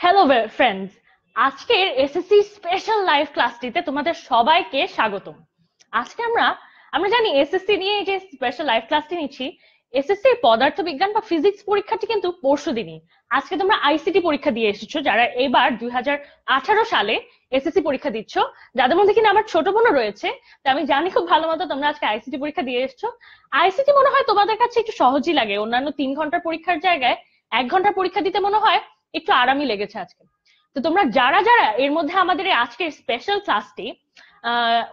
Hello friends, আজকের SSC special live ক্লাসটিতে তোমাদের সবাইকে স্বাগতম। আজকে আমরা জানি এসএসসি নিয়ে যে স্পেশাল লাইভ ক্লাসটি নিচ্ছি, এসএসসি পদার্থবিজ্ঞান বা ফিজিক্স পরীক্ষাটি কিন্তু পরশু দিনই। আজকে তোমরা আইসিটি পরীক্ষা দিয়ে এসেছো, যারা এবার 2018 সালে এসএসসি পরীক্ষা দিচ্ছ, যাদের মধ্যে কিনা আমার ছোট বোনও রয়েছে। তো আমি জানি খুব ভালো মতো তোমরা আজকে আইসিটি পরীক্ষা দিয়ে এসেছো। আইসিটি মনে হয় তোমাদের কাছে একটু সহজই লাগে, অন্যান্য 3 ঘন্টার পরীক্ষার জায়গায় 1 ঘন্টার পরীক্ষা দিতে মনে হয় একটু আরামই লেগেছে আজকে। তো তোমরা যারা যারা এর মধ্যে আমাদের এই আজকের স্পেশাল ক্লাসটি,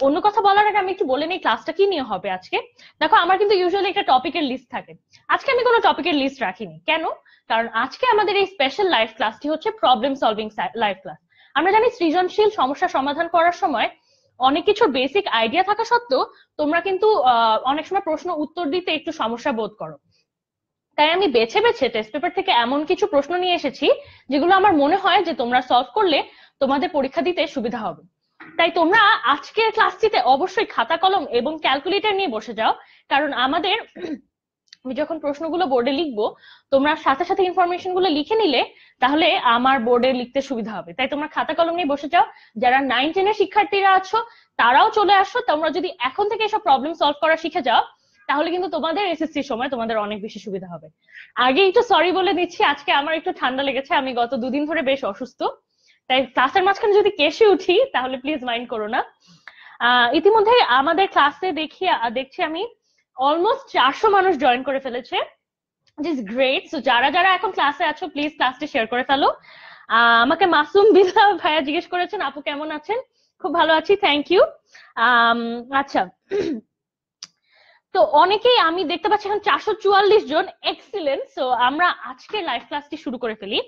অন্য কথা বলার আগে আমি একটু বলে নিই ক্লাসটা কি নিয়ে হবে আজকে। দেখো, আমার কিন্তু ইউজুয়ালি একটা টপিকের লিস্ট থাকে, আজকে আমি কোনো টপিকের লিস্ট রাখিনি। কেন? কারণ আজকে আমাদের এই স্পেশাল লাইভ ক্লাসটি হচ্ছে প্রবলেম সলভিং লাইভ ক্লাস। আমরা জানি সৃজনশীল সমস্যা সমাধান করার সময় অনেক কিছুর বেসিক আইডিয়া থাকা সত্ত্বেও তোমরা কিন্তু অনেক সময় প্রশ্ন উত্তর দিতে একটু সমস্যা বোধ করো। তাই আমি বেছে বেছে টেস্ট পেপার থেকে এমন কিছু প্রশ্ন নিয়ে এসেছি যেগুলো আমার মনে হয় যে তোমরা সলভ করলে তোমাদের পরীক্ষা দিতে সুবিধা হবে। তাই তোমরা আজকের ক্লাসটিতে অবশ্যই খাতা কলম এবং ক্যালকুলেটর নিয়ে বসে যাও, কারণ আমি যখন প্রশ্নগুলো বোর্ডে লিখবো, তোমরা সাথে সাথে ইনফরমেশন গুলো লিখে নিলে তাহলে আমার বোর্ডে লিখতে সুবিধা হবে। তাই তোমরা খাতা কলম নিয়ে বসে যাও। যারা 9-10 এর শিক্ষার্থীরা আছো তারাও চলে আসো। তোমরা যদি এখন থেকে এসব প্রবলেম সলভ করা শিখে যাও তাহলে কিন্তু তোমাদের এসএসসির সময় তোমাদের অনেক বেশি সুবিধা হবে। আগে একটু সরি বলে দিচ্ছি, আজকে আমার একটু ঠান্ডা লেগেছে, আমি গত 2 দিন ধরে বেশ অসুস্থ। তাই ক্লাসের মাঝখানে যদি কেশে উঠি তাহলে প্লিজ মাইন্ড করো না। ইতিমধ্যে আমাদের ক্লাসে দেখছি আমি অলমোস্ট 400 মানুষ জয়েন করে ফেলেছে, ইজ গ্রেট। সো যারা যারা এখন ক্লাসে আছো প্লিজ ক্লাসটি শেয়ার করে ফেলো। আমাকে মাসুম বিল্লাহ ভাইয়া জিজ্ঞেস করেছেন আপু কেমন আছেন। খুব ভালো আছি, থ্যাংক ইউ। আচ্ছা, তো অনেকেই আমি দেখতে পাচ্ছি এখন 444 জন, এক্সিলেন্ট। সো আমরা আজকে লাইভ ক্লাসটি শুরু করে ফেলি।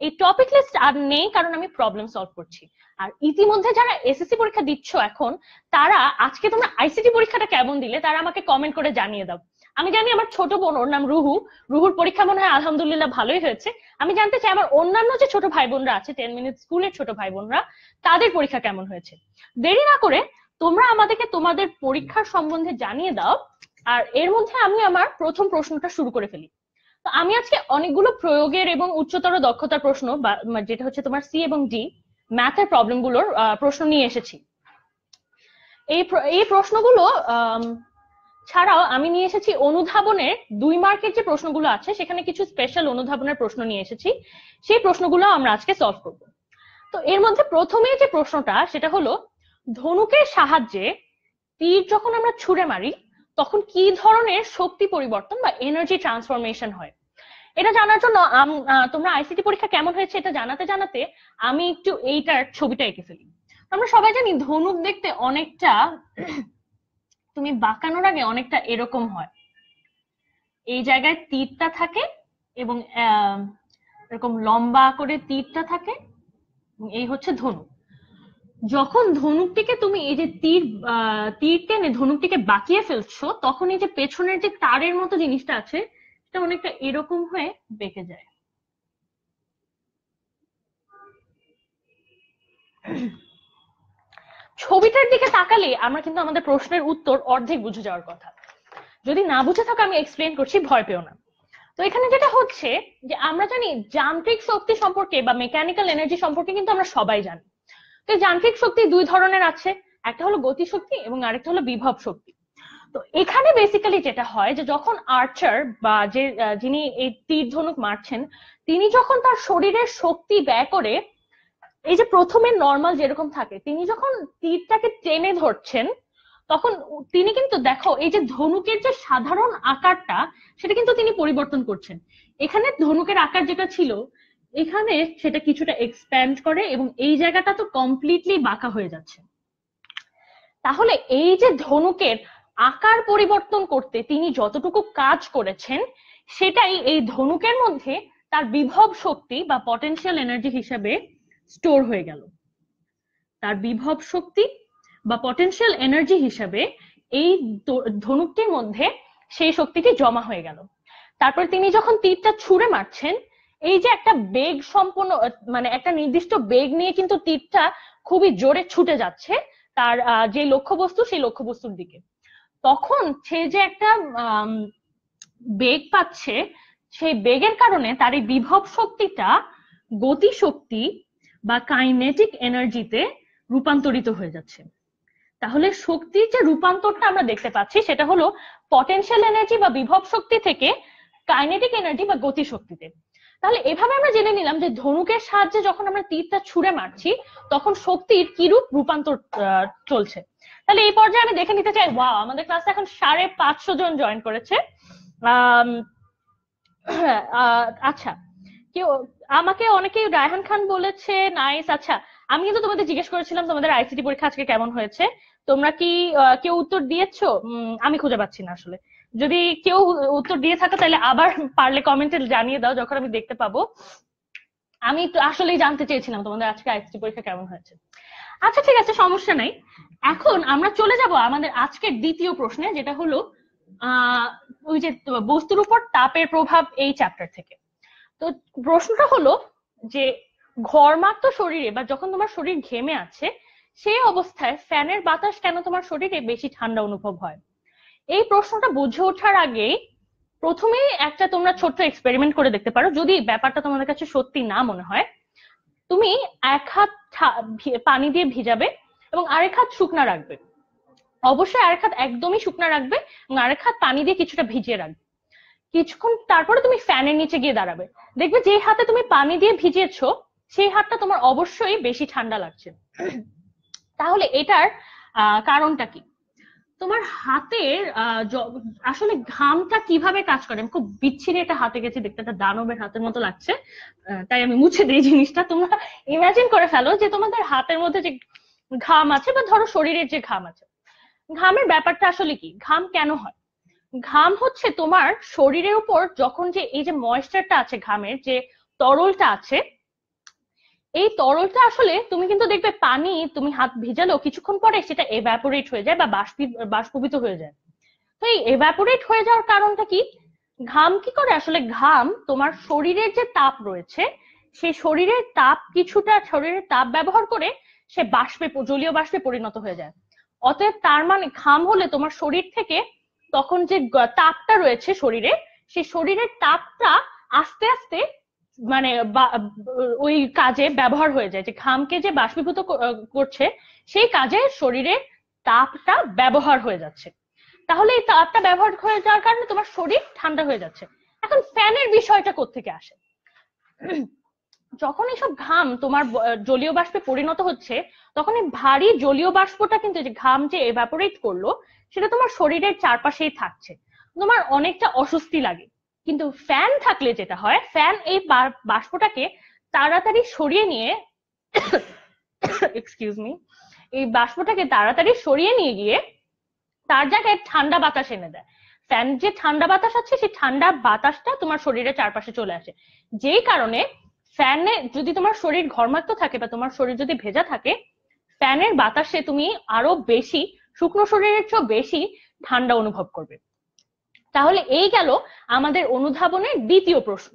এই টপিক লিস্ট আর নেই কারণ আমি প্রবলেম সলভ করছি। আর ইতিমধ্যে যারা এসএসসি পরীক্ষা দিচ্ছ এখন, তারা আজকে তোমরা আইসিটি পরীক্ষাটা কেমন দিলে তারা আমাকে কমেন্ট করে জানিয়ে দাও। আমি জানি আমার ছোট বোন, ওর নাম রুহুর পরীক্ষা মনে হয় আলহামদুলিল্লাহ ভালোই হয়েছে। আমি জানতে চাই আমার অন্যান্য যে ছোট ভাই বোনরা আছে, 10 মিনিট স্কুলের ছোট ভাই বোনরা, তাদের পরীক্ষা কেমন হয়েছে। দেরি না করে তোমরা আমাদেরকে তোমাদের পরীক্ষার সম্বন্ধে জানিয়ে দাও। আর এর মধ্যে আমি আমার প্রথম প্রশ্নটা শুরু করে ফেলি। তো আমি আজকে অনেকগুলো প্রয়োগের এবং উচ্চতর দক্ষতার প্রশ্ন, বা যেটা হচ্ছে তোমার সি এবং ডি ম্যাথের প্রবলেম গুলোর প্রশ্ন নিয়ে এসেছি। এই প্রশ্নগুলো ছাড়াও আমি নিয়ে এসেছি অনুধাবনের 2 মার্কের যে প্রশ্নগুলো আছে, সেখানে কিছু স্পেশাল অনুধাবনের প্রশ্ন নিয়ে এসেছি। সেই প্রশ্নগুলো আমরা আজকে সলভ করব। তো এর মধ্যে প্রথমে যে প্রশ্নটা, সেটা হলো ধনুকের সাহায্যে তীর যখন আমরা ছুঁড়ে মারি তখন কি ধরনের শক্তি পরিবর্তন বা এনার্জি ট্রান্সফরমেশন হয়। এটা জানার জন্য তোমরা আইসিটি পরীক্ষা কেমন হয়েছে এটা জানাতে জানাতে আমি একটু এইটার ছবিটা এঁকে ফেলি। আমরা সবাই জানি ধনুক দেখতে অনেকটা, তুমি বাঁকানোর আগে অনেকটা এরকম হয়। এই জায়গায় তীরটা থাকে এবং এরকম লম্বা করে তীরটা থাকে, এই হচ্ছে ধনুক। যখন ধনুকটিকে তুমি এই যে তীর টেনে ধনুকটিকে বাঁকিয়ে ফেলছো, তখন এই যে পেছনের যে তারের মতো জিনিসটা আছে সেটা অনেকটা এরকম হয়ে বেঁকে যায়। ছবিটার দিকে তাকালে আমরা কিন্তু আমাদের প্রশ্নের উত্তর অর্ধেক বুঝে যাওয়ার কথা। যদি না বুঝে থাকো আমি এক্সপ্লেন করছি, ভয় পেও না। তো এখানে যেটা হচ্ছে যে আমরা জানি যান্ত্রিক শক্তি সম্পর্কে বা মেকানিক্যাল এনার্জি সম্পর্কে কিন্তু আমরা সবাই জানি। তো যান্ত্রিক শক্তি 2 ধরনের আছে, একটা হলো গতি শক্তি এবং আরেকটা হলো বিভব শক্তি। তো এখানে বেসিক্যালি যেটা হয় যে যখন আর্চার বা যিনি এই তীর ধনুক মারছেন, তিনি যখন তার শরীরের শক্তি ব্যয় করে, এই যে প্রথমে নর্মাল যেরকম থাকে, তিনি যখন তীরটাকে টেনে ধরছেন তখন তিনি কিন্তু দেখো এই যে ধনুকের যে সাধারণ আকারটা সেটা কিন্তু তিনি পরিবর্তন করছেন। এখানে ধনুকের আকার যেটা ছিল এখানে সেটা কিছুটা এক্সপ্যান্ড করে এবং এই জায়গাটা তো কমপ্লিটলি বাঁকা হয়ে যাচ্ছে। তাহলে এই যে ধনুকের আকার পরিবর্তন করতে তিনি যতটুকু কাজ করেছেন, সেটাই এই ধনুকের মধ্যে তার বিভব শক্তি বা পটেনশিয়াল এনার্জি হিসেবে স্টোর হয়ে গেল। তার বিভব শক্তি বা পটেনশিয়াল এনার্জি হিসেবে এই ধনুকটির মধ্যে সেই শক্তিটি জমা হয়ে গেল। তারপর তিনি যখন তীরটা ছুঁড়ে মারছেন, এই যে একটা বেগ সম্পন্ন, মানে একটা নির্দিষ্ট বেগ নিয়ে কিন্তু তীরটা খুবই জোরে ছুটে যাচ্ছে তার যে লক্ষ্যবস্তু সেই লক্ষ্যবস্তুর দিকে। তখন সে যে একটা বেগ পাচ্ছে, সেই বেগের কারণে তার এই বিভব শক্তিটা গতিশক্তি বা কাইনেটিক এনার্জিতে রূপান্তরিত হয়ে যাচ্ছে। তাহলে শক্তির যে রূপান্তরটা আমরা দেখতে পাচ্ছি সেটা হলো পটেনশিয়াল এনার্জি বা বিভব শক্তি থেকে কাইনেটিক এনার্জি বা গতি শক্তিতে। তাহলে এভাবে আমরা জেনে নিলাম যে ধনুকের সাহায্যে যখন আমরা তীরটা ছুঁড়ে মারছি তখন শক্তির কিরূপ রূপান্তর চলছে। তাহলে এই পর্যায়ে আমি দেখে নিতে চাই, ওয়াও, আমাদের ক্লাসে এখন 550 জন জয়েন করেছে। আচ্ছা, কেউ আমাকে অনেকেই রায়হান খান বলেছে নাইস। আচ্ছা, আমি কিন্তু তোমাদের জিজ্ঞেস করেছিলাম তোমাদের আইসিটি পরীক্ষা আজকে কেমন হয়েছে, তোমরা কি কেউ উত্তর দিয়েছো? আমি খুঁজে পাচ্ছি না আসলে। যদি কেউ উত্তর দিয়ে থাকো তাহলে আবার পারলে কমেন্টে জানিয়ে দাও যখন আমি দেখতে পাবো। আমি তো আসলেই জানতে চেয়েছিলাম তোমাদের আজকে আইসিটি পরীক্ষা কেমন হয়েছে। আচ্ছা ঠিক আছে, সমস্যা নাই। এখন আমরা চলে যাব আমাদের আজকের দ্বিতীয় প্রশ্নে, যেটা হলো ওই যে বস্তুর উপর তাপের প্রভাব, এই চ্যাপ্টার থেকে। তো প্রশ্নটা হলো যে ঘর্মাক্ত শরীরে বা যখন তোমার শরীর ঘেমে আছে সেই অবস্থায় ফ্যানের বাতাস কেন তোমার শরীরে বেশি ঠান্ডা অনুভব হয়? এই প্রশ্নটা বুঝে ওঠার আগে প্রথমেই একটা তোমরা ছোট্ট এক্সপেরিমেন্ট করে দেখতে পারো, যদি ব্যাপারটা তোমাদের কাছে সত্যি না মনে হয়। তুমি এক হাত পানি দিয়ে ভিজাবে এবং আরেক হাত শুকনা রাখবে। অবশ্যই আরেক হাত একদমই শুকনা রাখবে এবং আরেক হাত পানি দিয়ে কিছুটা ভিজিয়ে রাখবে। কিছুক্ষণ তারপরে তুমি ফ্যানের নিচে গিয়ে দাঁড়াবে, দেখবে যে হাতে তুমি পানি দিয়ে ভিজিয়েছো সেই হাতটা তোমার অবশ্যই বেশি ঠান্ডা লাগছে। তাহলে এটার কারণটা কি? তোমার হাতের আসলে ঘামটা কিভাবে কাজ করে, আমি খুব বিচ্ছিরি একটা হাতে গেছি, দেখতে একটা দানবের হাতের মতো লাগছে, তাই আমি মুছে দিই জিনিসটা। তোমরা ইমাজিন করে ফেলো যে তোমাদের হাতের মধ্যে যে ঘাম আছে বা ধরো শরীরের যে ঘাম আছে, ঘামের ব্যাপারটা আসলে কি, ঘাম কেন হয়? ঘাম হচ্ছে তোমার শরীরের উপর যখন যে এই যে ময়েশ্চারটা আছে, ঘামের যে তরলটা আছে, এই তরলটা আসলে তুমি কিন্তু দেখবে পানি তুমি হাত ভিজালেও কিছুক্ষণ পরে সেটা এভাপোরেট হয়ে যায় বা বাষ্পীভূত হয়ে যায়। তো এই এভাপোরেট হয়ে যাওয়ার কারণটা কি? ঘাম কি করে আসলে, ঘাম তোমার শরীরের যে তাপ রয়েছে সেই শরীরের তাপ কিছুটা শরীরের তাপ ব্যবহার করে সে বাষ্পে, জলীয় বাষ্পে পরিণত হয়ে যায়। অতএব তার মানে ঘাম হলে তোমার শরীর থেকে তখন যে তাপটা রয়েছে শরীরে, সেই শরীরের তাপটা আস্তে আস্তে মানে ওই কাজে ব্যবহার হয়ে যায়, যে ঘামকে যে বাষ্পীভূত করছে সেই কাজে শরীরে তাপটা ব্যবহার হয়ে যাচ্ছে। তাহলে এই তাপটা ব্যবহার হয়ে যাওয়ার কারণে তোমার শরীর ঠান্ডা হয়ে যাচ্ছে। এখন ফ্যানের বিষয়টা কোত্থেকে আসে? যখন এইসব ঘাম তোমার জলীয় বাষ্পে পরিণত হচ্ছে তখন এই ভারী জলীয় বাষ্পটা কিন্তু, যে ঘাম যে এভাপোরেট করলো সেটা তোমার শরীরের চারপাশেই থাকছে, তোমার অনেকটা অস্বস্তি লাগে। কিন্তু ফ্যান থাকলে যেটা হয়, ফ্যান এই বাষ্পটাকে তাড়াতাড়ি সরিয়ে নিয়ে এক্সকিউজ মি, এই বাষ্পটাকে তাড়াতাড়ি সরিয়ে নিয়ে গিয়ে তার জায়গায় ঠান্ডা বাতাস এনে দেয়। ফ্যান যে ঠান্ডা বাতাস আছে সেই ঠান্ডা বাতাসটা তোমার শরীরের চারপাশে চলে আসে, যেই কারণে ফ্যানে যদি তোমার শরীর ঘর্মাক্ত থাকে বা তোমার শরীর যদি ভেজা থাকে, ফ্যানের বাতাসে তুমি আরো বেশি, শুকনো শরীরের চেয়েও বেশি ঠান্ডা অনুভব করবে। তাহলে এই গেল আমাদের অনুধাবনের দ্বিতীয় প্রশ্ন।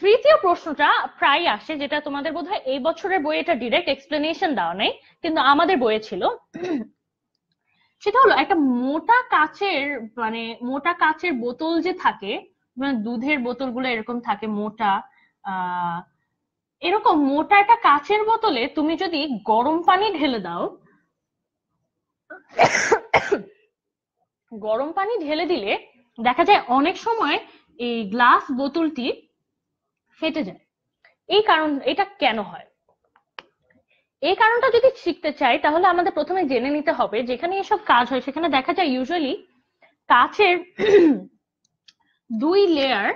তৃতীয় প্রশ্নটা প্রায় আসে, যেটা তোমাদের বোধহয় এই বছরের বইয়ে এটা ডিরেক্ট এক্সপ্লেনেশন দেওয়া নেই, কিন্তু আমাদের বইয়ে ছিল। সেটা হলো একটা মোটা কাচের, মানে মোটা কাচের বোতল যে থাকে, মানে দুধের বোতলগুলো এরকম থাকে মোটা, এরকম মোটা একটা কাচের বোতলে তুমি যদি গরম পানি ঢেলে দাও, গরম পানি ঢেলে দিলে দেখা যায় অনেক সময় এই গ্লাস বোতলটি ফেটে যায়। এই কারণ, এটা কেন হয়? এই কারণটা যদি শিখতে চাই তাহলে আমাদের প্রথমে জেনে নিতে হবে, যেখানে এসব কাজ হয় সেখানে দেখা যায় ইউজুয়ালি কাচের দুই লেয়ার,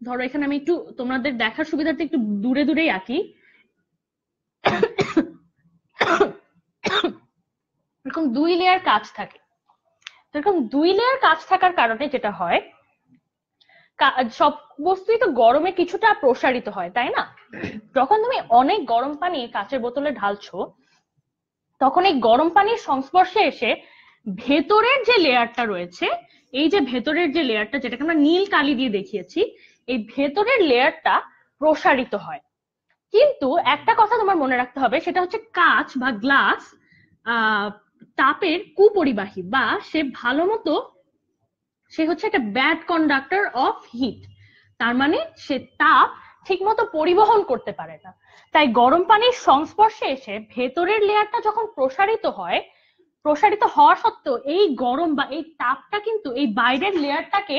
ধরো এখানে আমি একটু তোমাদের দেখার সুবিধার্থে একটু দূরে দূরেই আঁকি, এরকম দুই লেয়ার কাচ থাকে। এরকম দুই লেয়ার কাচ থাকার কারণে যেটা হয়, সব বস্তুই তো গরমে কিছুটা প্রসারিত হয়, তাই না? যখন তুমি অনেক গরম পানি কাচের বোতলে ঢালছো তখন এই গরম পানির সংস্পর্শে এসে ভেতরের যে লেয়ারটা রয়েছে, এই যে ভেতরের যে লেয়ারটা, যেটাকে আমরা নীল কালি দিয়ে দেখিয়েছি, এই ভেতরের লেয়ারটা প্রসারিত হয়। কিন্তু একটা কথা তোমার মনে রাখতে হবে, সেটা হচ্ছে কাঁচ বা গ্লাস তাপের কুপরিবাহী, বা সে ভালো মতো, সে হচ্ছে একটা ব্যাড কন্ডাক্টর অফ হিট। তার মানে সে তাপ ঠিকমতো পরিবহন করতে পারে না। তাই গরম পানির সংস্পর্শে এসে ভেতরের লেয়ারটা যখন প্রসারিত হওয়া সত্ত্বেও এই গরম বা এই তাপটা কিন্তু এই বাইরের লেয়ারটাকে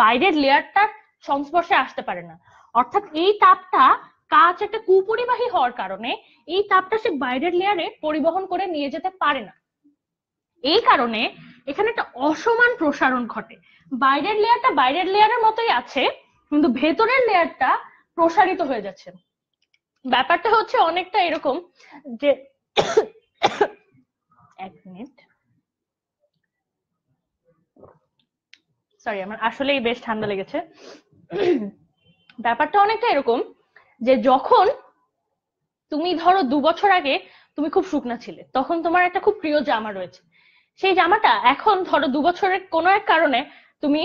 বাইরের লেয়ারটার সংস্পর্শে আসতে পারে না। অর্থাৎ এই তাপটা কাঁচ একটা কুপরিবাহী হওয়ার কারণে এই তাপটা সে বাইরের লেয়ারে পরিবহন করে নিয়ে যেতে পারে না। এই কারণে এখানে একটা অসমান প্রসারণ ঘটে। বাইরের লেয়ারটা বাইরের লেয়ারের মতোই আছে, কিন্তু ভেতরের লেয়ারটা প্রসারিত হয়ে যাচ্ছে। ব্যাপারটা হচ্ছে অনেকটা এরকম যে এক মিনিট, সরি আমার আসলেই বেশ ঠান্ডা লেগেছে। ব্যাপারটা অনেকটা এরকম যে যখন তুমি ধরো 2 বছর আগে তুমি খুব শুকনা ছিলে, তখন তোমার একটা খুব প্রিয় জামা রয়েছে, সেই জামাটা এখন ধরো 2 বছরের কোনো এক কারণে তুমি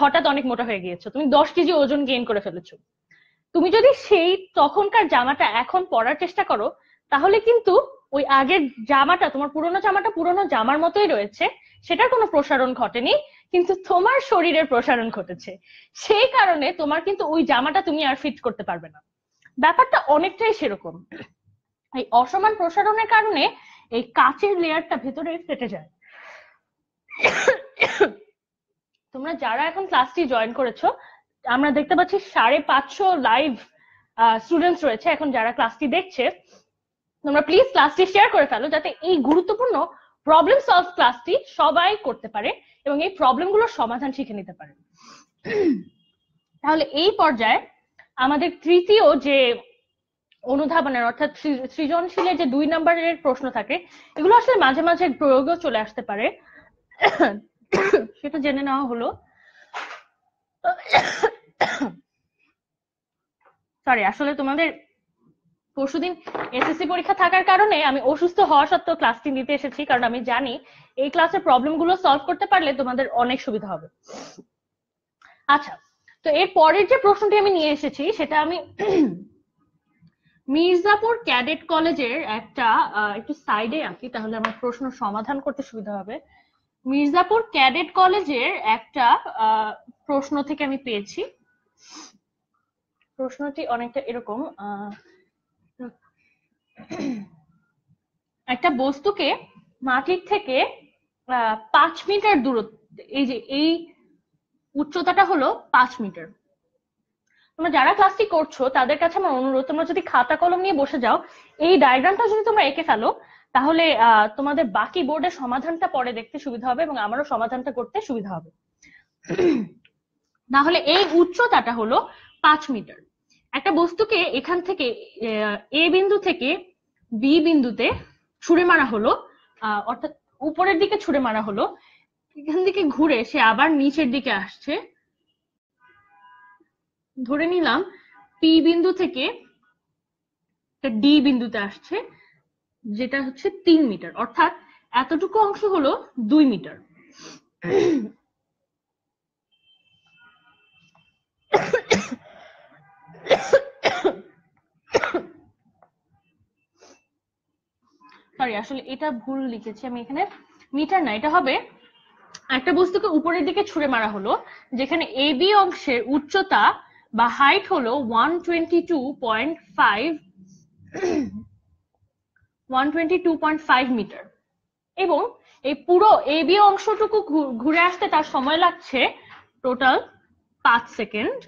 হঠাৎ অনেক মোটা হয়ে গিয়েছো, তুমি 10 কেজি ওজন গেইন করে ফেলেছো। তুমি যদি সেই তখনকার জামাটা এখন পরার চেষ্টা করো, তাহলে কিন্তু ওই আগের জামাটা, তোমার পুরোনো জামাটা পুরোনো জামার মতোই রয়েছে, সেটার কোনো প্রসারণ ঘটেনি, কিন্তু তোমার শরীরের প্রসারণ ঘটেছে। সেই কারণে তোমার কিন্তু ওই জামাটা তুমি আর ফিট করতে পারবে না। ব্যাপারটা অনেকটাই সেরকম। এই অসমান প্রসারণের কারণে এই কাচের লেয়ারটা ভেতরে ফেটে যায়। তোমরা যারা এখন ক্লাসটি জয়েন করেছো, আমরা দেখতে পাচ্ছি 550 লাইভ স্টুডেন্টস রয়েছে এখন যারা ক্লাসটি দেখছে। তোমরা প্লিজ ক্লাসটি শেয়ার করে ফেলো, যাতে এই গুরুত্বপূর্ণ প্রবলেম সলভ ক্লাসটি সবাই করতে পারে এবং এই প্রবলেমগুলোর সমাধান শিখে নিতে পারে। তাহলে এই পর্যায়ে আমাদের তৃতীয় যে অনুধাবনের অর্থাৎ সৃজনশীলের যে 2 নম্বরের প্রশ্ন থাকে, এগুলো আসলে মাঝে মাঝে প্রয়োগও চলে আসতে পারে, সেটা জেনে নেওয়া হলো। সরি, আসলে তোমাদের পরশুদিন এসএসসি পরীক্ষা থাকার কারণে আমি অসুস্থ হওয়া সত্ত্বেও ক্লাসটি নিতে এসেছি, কারণ আমি জানি এই ক্লাসের প্রবলেমগুলো সলভ করতে পারলে তোমাদের অনেক সুবিধা হবে। আচ্ছা, তো এর পরের যে প্রশ্নটি আমি নিয়ে এসেছি সেটা আমি মির্জাপুর ক্যাডেট কলেজের একটু সাইডে আঁকি, তাহলে আমার প্রশ্ন সমাধান করতে সুবিধা হবে। মির্জাপুর ক্যাডেট কলেজের একটা প্রশ্ন থেকে আমি পেয়েছি। প্রশ্নটি অনেকটা এরকম, একটা বস্তুকে মাটির থেকে 5 মিটার দূরত্বে, এই উচ্চতাটা হলো 5 মিটার। তোমরা যারা ক্লাসটি করছো তাদের কাছে আমার অনুরোধ, তোমরা যদি খাতা কলম নিয়ে বসে যাও, এই ডায়াগ্রামটা যদি তোমরা এঁকে ফেলো, তাহলে তোমাদের বাকি বোর্ডের সমাধানটা পরে দেখতে সুবিধা হবে এবং আমারও সমাধানটা করতে সুবিধা হবে। তাহলে এই উচ্চতাটা হলো 5 মিটার। একটা বস্তুকে এখান থেকে এ বিন্দু থেকে বি বিন্দুতে ছুঁড়ে মারা হলো, অর্থাৎ উপরের দিকে ছুঁড়ে মারা হলো, এখান থেকে ঘুরে সে আবার নিচের দিকে আসছে। ধরে নিলাম পি বিন্দু থেকে ডি বিন্দুতে আসছে, যেটা হচ্ছে 3 মিটার, অর্থাৎ এতটুকু অংশ হলো 2 মিটার। সরি, আসলে এটা ভুল লিখেছি আমি, এখানে মিটার না, এটা হবে একটা বস্তুকে উপরের দিকে ছুঁড়ে মারা হলো, যেখানে এ বি অংশের উচ্চতা বা হাইট হলো 122.5 মিটার, এবং এই পুরো এ বি অংশটুকু ঘুরে আসতে তার সময় লাগছে টোটাল 5 সেকেন্ড।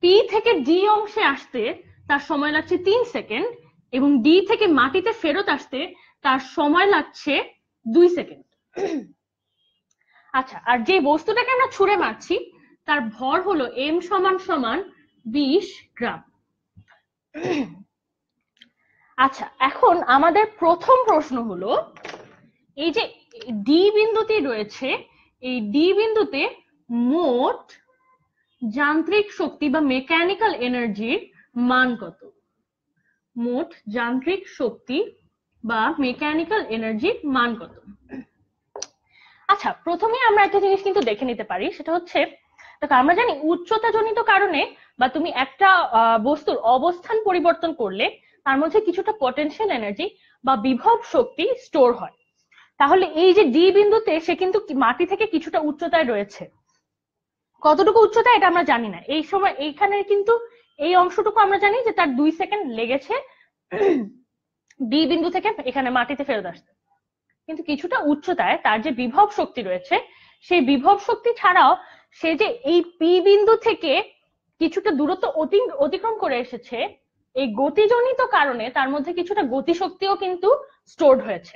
পি থেকে ডি অংশে আসতে তার সময় লাগছে 3 সেকেন্ড, এবং ডি থেকে মাটিতে ফেরত আসতে তার সময় লাগছে 2 সেকেন্ড। আচ্ছা, আর যে বস্তুটাকে আমরা ছুঁড়ে মারছি তার ভর হলো m = 20 গ্রাম। আচ্ছা, এখন আমাদের প্রথম প্রশ্ন হলো, এই যে ডি বিন্দুটি রয়েছে, এই ডি বিন্দুতে মোট যান্ত্রিক শক্তি বা মেকানিক্যাল এনার্জির মান কত? মোট যান্ত্রিক শক্তি বা মেকানিক্যাল এনার্জির মান কত? আচ্ছা, প্রথমে আমরা একটা জিনিস কিন্তু দেখে নিতে পারি, সেটা হচ্ছে, দেখো আমরা জানি উচ্চতা জনিত কারণে বা তুমি একটা বস্তুর অবস্থান পরিবর্তন করলে তার মধ্যে কিছুটা পটেনশিয়াল এনার্জি বা বিভব শক্তি স্টোর হয়। তাহলে এই যে ডি বিন্দুতে সে কিন্তু মাটি থেকে কিছুটা উচ্চতায় রয়েছে, কতটুকু উচ্চতা এটা আমরা জানি না। এই সময় এইখানে কিন্তু এই অংশটুকু আমরা জানি যে তার 2 সেকেন্ড লেগেছে ডি বিন্দু থেকে এখানে মাটিতে ফেরত আসতে। কিন্তু কিছুটা উচ্চতায় তার যে বিভব শক্তি রয়েছে, সেই বিভব শক্তি ছাড়াও সে যে এই পি বিন্দু থেকে কিছুটা দূরত্ব অতিক্রম করে এসেছে, এই গতিজনিত কারণে তার মধ্যে কিছুটা গতিশক্তিও কিন্তু স্টোরড হয়েছে।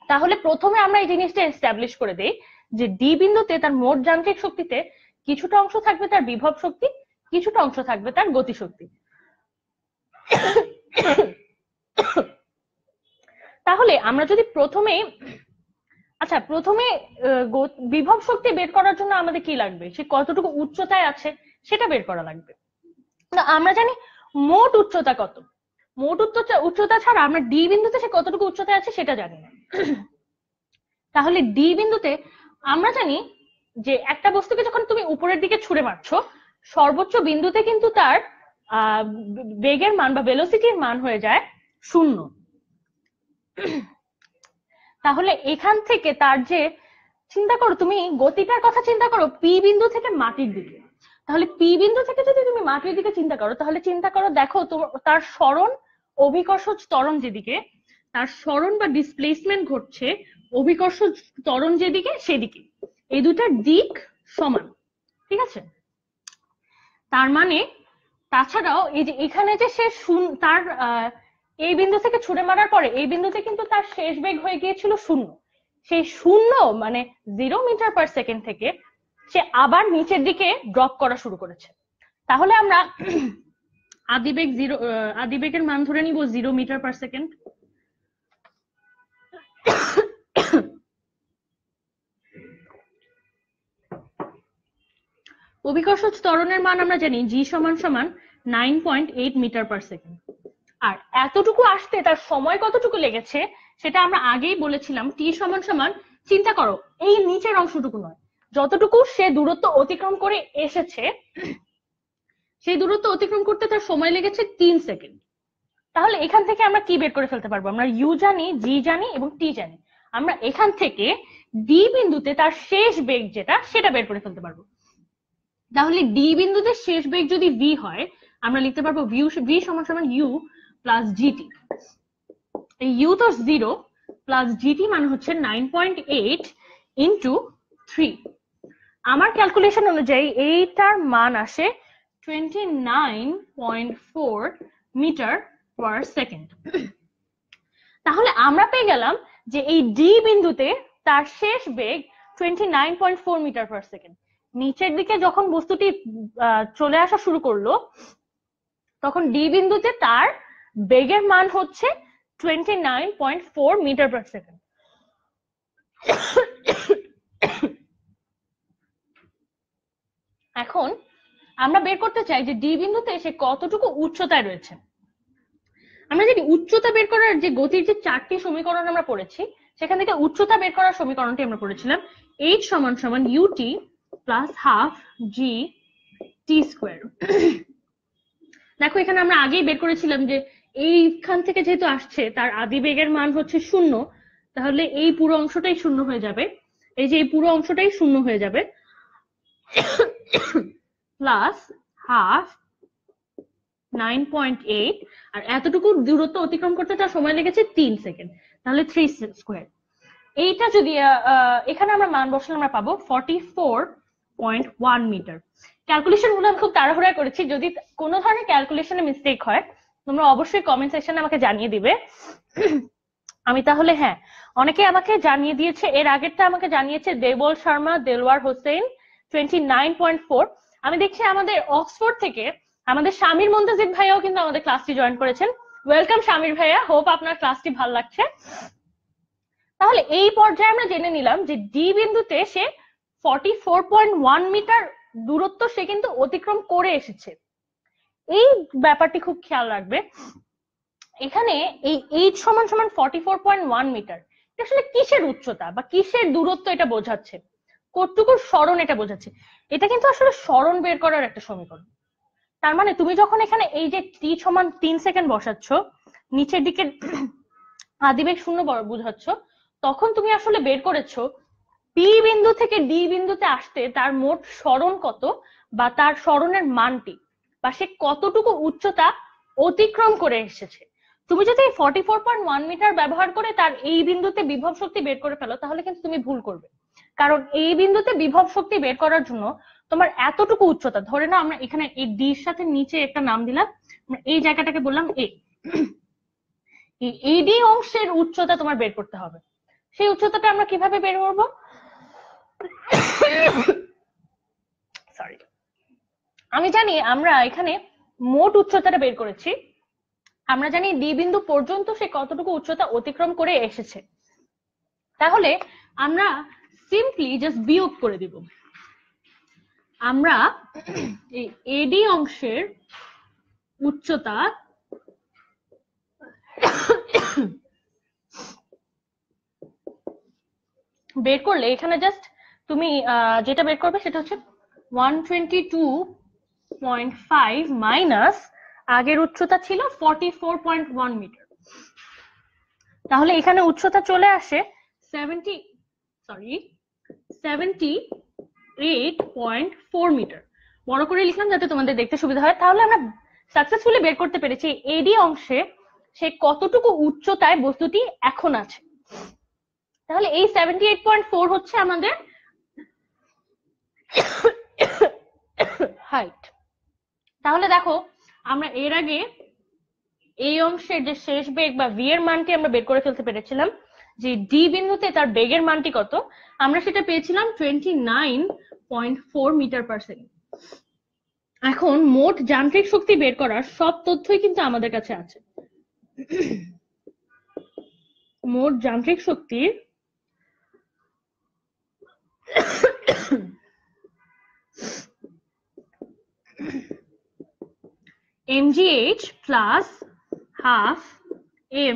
তাহলে প্রথমে আমরা এই জিনিসটা এস্টাবলিশ করে দেই যে ডি বিন্দুতে তার মোট যান্ত্রিক শক্তিতে কিছুটা অংশ থাকবে তার বিভব শক্তি, কিছুটা অংশ থাকবে তার গতিশক্তি। তাহলে আমরা যদি প্রথমে বিভব শক্তি বের করার জন্য আমাদের কি লাগবে, সে কতটুকু উচ্চতায় আছে সেটা বের করা লাগবে। আমরা জানি মোট উচ্চতা কত, মোট উচ্চতা ছাড়া আমরা ডি বিন্দুতে সে কতটুকু উচ্চতায় আছে সেটা জানি না। তাহলে ডি বিন্দুতে আমরা জানি যে একটা বস্তুকে যখন তুমি উপরের দিকে ছুঁড়ে মারছো, সর্বোচ্চ বিন্দুতে কিন্তু তার বেগের মান বা ভেলোসিটির মান হয়ে যায় 0। তাহলে এখান থেকে তার যে, চিন্তা করো তুমি গতিটার কথা চিন্তা করো পি বিন্দু থেকে মাটির দিকে, তাহলে পি বিন্দু থেকে যদি তুমি মাটির দিকে চিন্তা করো, তাহলে চিন্তা করো দেখো তার সরণ অভিকর্ষ ত্বরণ যেদিকে, তার সরণ বা ডিসপ্লেসমেন্ট ঘটছে অভিকর্ষ ত্বরণ যেদিকে সেদিকে, এই দুটার দিক সমান, ঠিক আছে? তার মানে তাছাড়াও এই যে এখানে যে সে তার এই বিন্দু থেকে ছুড়ে মারার পরে এই বিন্দুতে কিন্তু তার শেষ বেগ হয়ে গিয়েছিল 0। সেই 0 মানে 0 মিটার পার সেকেন্ড থেকে সে আবার নিচের দিকে ড্রপ করা শুরু করেছে। তাহলে আমরা আদিবেগের মান ধরে নিব 0 মিটার পার সেকেন্ড। অভিকর্ষ ত্বরণের মান আমরা জানি জি সমান 9.8 মিটার পার সেকেন্ড। আর এতটুকু আসতে তার সময় কতটুকু লেগেছে সেটা আমরা আগেই বলেছিলাম, টি সমান চিন্তা করো এই নিচের অংশটুকু নয়, যতটুকু সে দূরত্ব অতিক্রম করে এসেছে সেই দূরত্ব অতিক্রম করতে তার সময় লেগেছে 3 সেকেন্ড। তাহলে এখান থেকে আমরা কি বের করে ফেলতে পারবো, আমরা ইউ জানি, জি জানি এবং টি জানি, আমরা এখান থেকে ডি বিন্দুতে তার শেষ বেগ যেটা সেটা বের করে ফেলতে পারবো। তাহলে ডি বিন্দুতে শেষ বেগ যদি ভি হয়, আমরা লিখতে পারবো ভি সমান ইউ প্লাস জিটি। এই ইউ তো 0 প্লাস জিটি মানে হচ্ছে 9.8 ইন্টু 3। আমার ক্যালকুলেশন অনুযায়ী এইটার মান আসে 29.4 মিটার পার সেকেন্ড। তাহলে আমরা পেয়ে গেলাম যে এই ডি বিন্দুতে তার শেষ বেগ 29.4 মিটার পার সেকেন্ড। নিচের দিকে যখন বস্তুটি চলে আসা শুরু করলো, তখন ডি বিন্দুতে তার বেগের মান হচ্ছে 29.4 মিটার পার সেকেন্ড। এখন আমরা বের করতে চাই যে ডি বিন্দুতে সে কতটুকু উচ্চতায় রয়েছে। আমরা জানি উচ্চতা বের করার যে গতির যে 4টি সমীকরণ আমরা পড়েছি, সেখান থেকে উচ্চতা বের করার সমীকরণটি আমরা পড়েছিলাম h সমান ut প্লাস হাফ জি টি স্কোয়ার। দেখো এখানে আমরা আগেই বের করেছিলাম যে এইখান থেকে যেহেতু আসছে তার আদি বেগের মান হচ্ছে 0, তাহলে এই পুরো অংশটাই 0 হয়ে যাবে, এই যে এই পুরো অংশটাই 0 হয়ে যাবে, প্লাস হাফ 9.8, আর এতটুকু দূরত্ব অতিক্রম করতে তার সময় লেগেছে 3 সেকেন্ড, তাহলে 3 স্কোয়ার। এইটা যদি এখানে আমরা মান বসালে আমরা পাবো 44.1 মিটার। ক্যালকুলেশন গুলো আমি খুব তাড়াহুড়া করেছি, যদি কোনো ধরনের ক্যালকুলেশনে মিস্টেক হয় তোমরা অবশ্যই কমেন্ট সেকশনে আমাকে জানিয়ে দিবে। আমি তাহলে হ্যাঁ, অনেকে আমাকে জানিয়ে দিয়েছে, এর আগেরটা আমাকে জানিয়েছে দেবল শর্মা, দেলওয়ার হোসেন 29.4। আমি দেখছি আমাদের অক্সফোর্ড থেকে আমাদের শামির মুনতাজির ভাইয়াও কিন্তু আমাদের ক্লাসটি জয়েন করেছেন। ওয়েলকাম শামির ভাইয়া, হোপ আপনার ক্লাসটি ভালো লাগছে। তাহলে এই পর্যায়ে আমরা জেনে নিলাম যে ডি বিন্দুতে সে 44.1 মিটার দূরত্ব সে কিন্তু অতিক্রম করে এসেছে। এই ব্যাপারটি খুব খেয়াল রাখবে, এখানে এই h সমান 44.1 মিটার, এটা আসলে কিসের উচ্চতা বা কিসের দূরত্ব এটা বোঝাচ্ছে, কতটুকু সরণ এটা বোঝাচ্ছে, এটা কিন্তু আসলে সরণ বের করার একটা সমীকরণ। তার মানে তুমি যখন এখানে এই যে টি সমান 3 সেকেন্ড বসাচ্ছ, নিচের দিকে আদিবেগ 0 বোঝাচ্ছ, তখন তুমি আসলে বের করেছো পি বিন্দু থেকে ডি বিন্দুতে আসতে তার মোট সরণ কত, বা তার সরণের মানটি, বা সে কতটুকু উচ্চতা অতিক্রম করে এসেছে। তুমি যদি 44.1 মিটার ব্যবহার করে তার এই বিন্দুতে বিভব শক্তি বের করে ফেলো, তাহলে কিন্তু তুমি ভুল করবে। কারণ এই বিন্দুতে বিভব শক্তি বের করার জন্য তোমার এতটুকু উচ্চতা, ধরে নাও আমরা এখানে এই ডির সাথে নিচে একটা নাম দিলাম, এই জায়গাটাকে বললাম এ, এই এডি অংশের উচ্চতা তোমার বের করতে হবে। সেই উচ্চতাটা আমরা কিভাবে বের করবো? সরি, আমি জানি আমরা এখানে মোট উচ্চতাটা বের করেছি, আমরা জানি ডি বিন্দু পর্যন্ত সে কতটুকু উচ্চতা অতিক্রম করে এসেছে। তাহলে আমরা সিম্পলি জাস্ট বিয়োগ করে দিব। আমরা এই এডি অংশের উচ্চতা বের করলে এখানে জাস্ট তুমি যেটা বের করবে সেটা হচ্ছে 122.5 মাইনাস আগের উচ্চতা ছিল 44.1 মিটার। তাহলে এখানে উচ্চতা চলে আসে 78.4 মিটার। বড় করে লিখলাম যাতে তোমাদের দেখতে সুবিধা হয়। তাহলে আমরা সাকসেসফুলি বের করতে পেরেছি এডি অংশে সে কতটুকু উচ্চতায় বস্তুটি এখন আছে। তাহলে এই 78.4 হচ্ছে আমাদের হাইট। তাহলে দেখো আমরা এর আগে এই অংশের যে শেষ বেগ বা ভি এর মানটি আমরা বের করে ফেলতে পেরেছিলাম, যে ডি বিন্দুতে তার বেগের মানটি কত, আমরা সেটা পেয়েছিলাম 29.4 মিটার পার সেকেন্ড। এখন মোট যান্ত্রিক শক্তি বের করার সব তথ্যই কিন্তু আমাদের কাছে আছে। মোট যান্ত্রিক শক্তির mgh plus half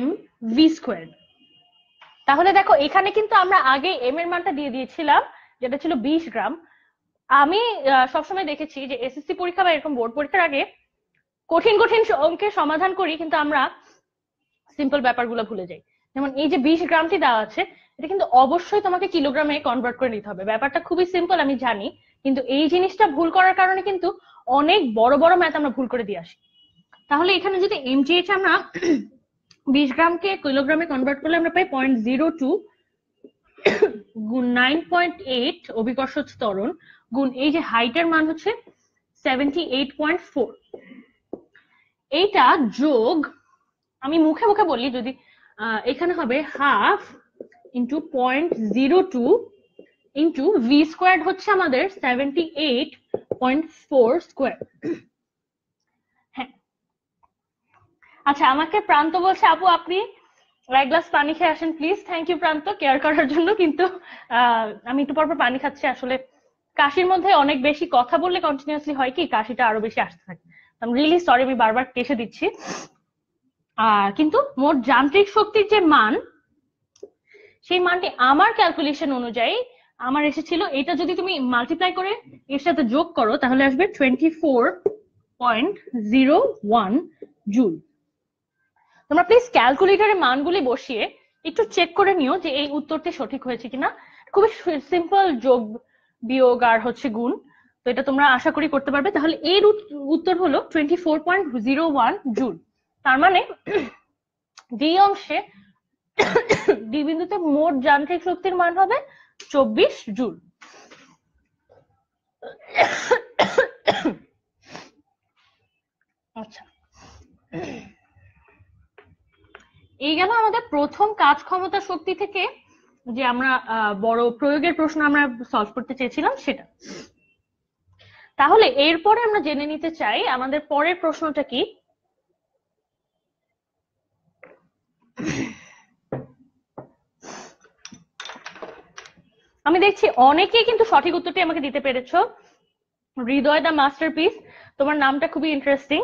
mv square. তাহলে দেখো এখানে কিন্তু আমরা আগে m এর মানটা দিয়ে দিয়েছিলাম, যেটা ছিল 20 গ্রাম। আমি সবসময় দেখেছি যে এসএসসি পরীক্ষা বা এরকম বোর্ড পরীক্ষার আগে কঠিন কঠিন অঙ্কের সমাধান করি, কিন্তু আমরা সিম্পল ব্যাপারগুলো ভুলে যাই। যেমন এই যে 20 গ্রামটি দেওয়া আছে, এটা কিন্তু অবশ্যই তোমাকে কিলোগ্রামে কনভার্ট করে নিতে হবে। ব্যাপারটা খুবই সিম্পল আমি জানি, কিন্তু এই জিনিসটা ভুল করার কারণে কিন্তু অনেক বড় বড় ম্যাথ আমরা ভুল করে দিয়ে আসি। তাহলে এখানে যদি mgh আমরা 20 গ্রামকে কিলোগ্রামে কনভার্ট করলে আমরা পাই 0.02 গুণ 9.8 অভিকর্ষ ত্বরণ গুণ এই যে হাইটের মান হচ্ছে 78.4, এইটা যোগ আমি মুখে মুখে বলি, যদি এখানে হবে half into 0.02 into V square হচ্ছে আমাদের 78.4 স্কোয়ার। হ্যাঁ, আচ্ছা আমাকে প্রান্ত বলছে আপু আপনি এক গ্লাস পানি খেয়ে আসেন প্লিজ। থ্যাংক ইউ প্রান্ত কেয়ার করার জন্য, কিন্তু আমি একটু পরপর পানি খাচ্ছি। আসলে কাশির মধ্যে অনেক বেশি কথা বললে কন্টিনিউয়াসলি হয় কি কাশিটা আরো বেশি আসতে থাকে। আই এম রিয়েলি সরি, আমি বারবার কেসে দিচ্ছি। কিন্তু মোট যান্ত্রিক শক্তির যে মান, সেই মানটি আমার ক্যালকুলেশন অনুযায়ী আমার এসেছিল, এটা যদি তুমি মাল্টিপ্লাই করে এর সাথে যোগ করো তাহলে আসবে 24.01 জুল। তোমরা প্লিজ ক্যালকুলেটরে মানগুলি বসিয়ে একটু চেক করে নিও যে এই উত্তরটি সঠিক হয়েছে কিনা। খুবই সিম্পল যোগ বিয়োগ আর হচ্ছে গুণ, তো এটা তোমরা আশা করি করতে পারবে। তাহলে এর উত্তর হলো 24.01 জুল। তার মানে ডি অংশে ডি বিন্দুতে মোট যান্ত্রিক শক্তির মান হবে 24 জুল। আচ্ছা, এই গেল আমাদের প্রথম কাজ ক্ষমতা শক্তি থেকে যে আমরা বড় প্রয়োগের প্রশ্ন আমরা সলভ করতে চেয়েছিলাম সেটা। তাহলে এরপরে আমরা জেনে নিতে চাই আমাদের পরের প্রশ্নটা কি। আমি দেখছি অনেকেই কিন্তু সঠিক উত্তরটি আমাকে দিতে পেরেছো। হৃদয় দা মাস্টারপিস, তোমার নামটা খুবই ইন্টারেস্টিং,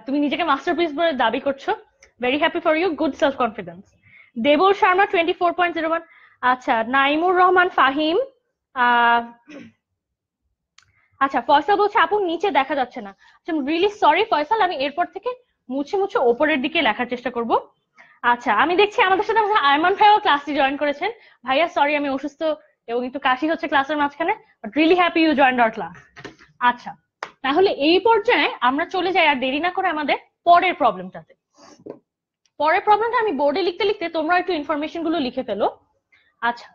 তুমি নিজেকে মাস্টারপিস বলে দাবি করছো। Very happy for you, good self confidence. Debal Sharma 24.01। আচ্ছা, নাইমুর রহমান ফাহিম, আচ্ছা ফয়সাল বলছে আপু নিচে দেখা যাচ্ছে না। আচ্ছা রিয়েলি সরি ফয়সাল, আমি এরপর থেকে মুছে মুছে ওপরের দিকে লেখার চেষ্টা করব। আচ্ছা আমি দেখছি আমাদের সাথে আয়মান ভাইও ক্লাসটি জয়েন করেছেন। ভাইয়া সরি আমি অসুস্থ এবং একটু কাশি হচ্ছে ক্লাসের মাঝখানে, but really happy you joined our class. আচ্ছা, তাহলে এই পর্যায়ে আমরা চলে যাই আর দেরি না করে আমাদের পরের প্রবলেমটাতে। পরের প্রবলেমটা আমি বোর্ডে লিখতে লিখতে তোমরা একটু ইনফরমেশন গুলো লিখে ফেলো। আচ্ছা,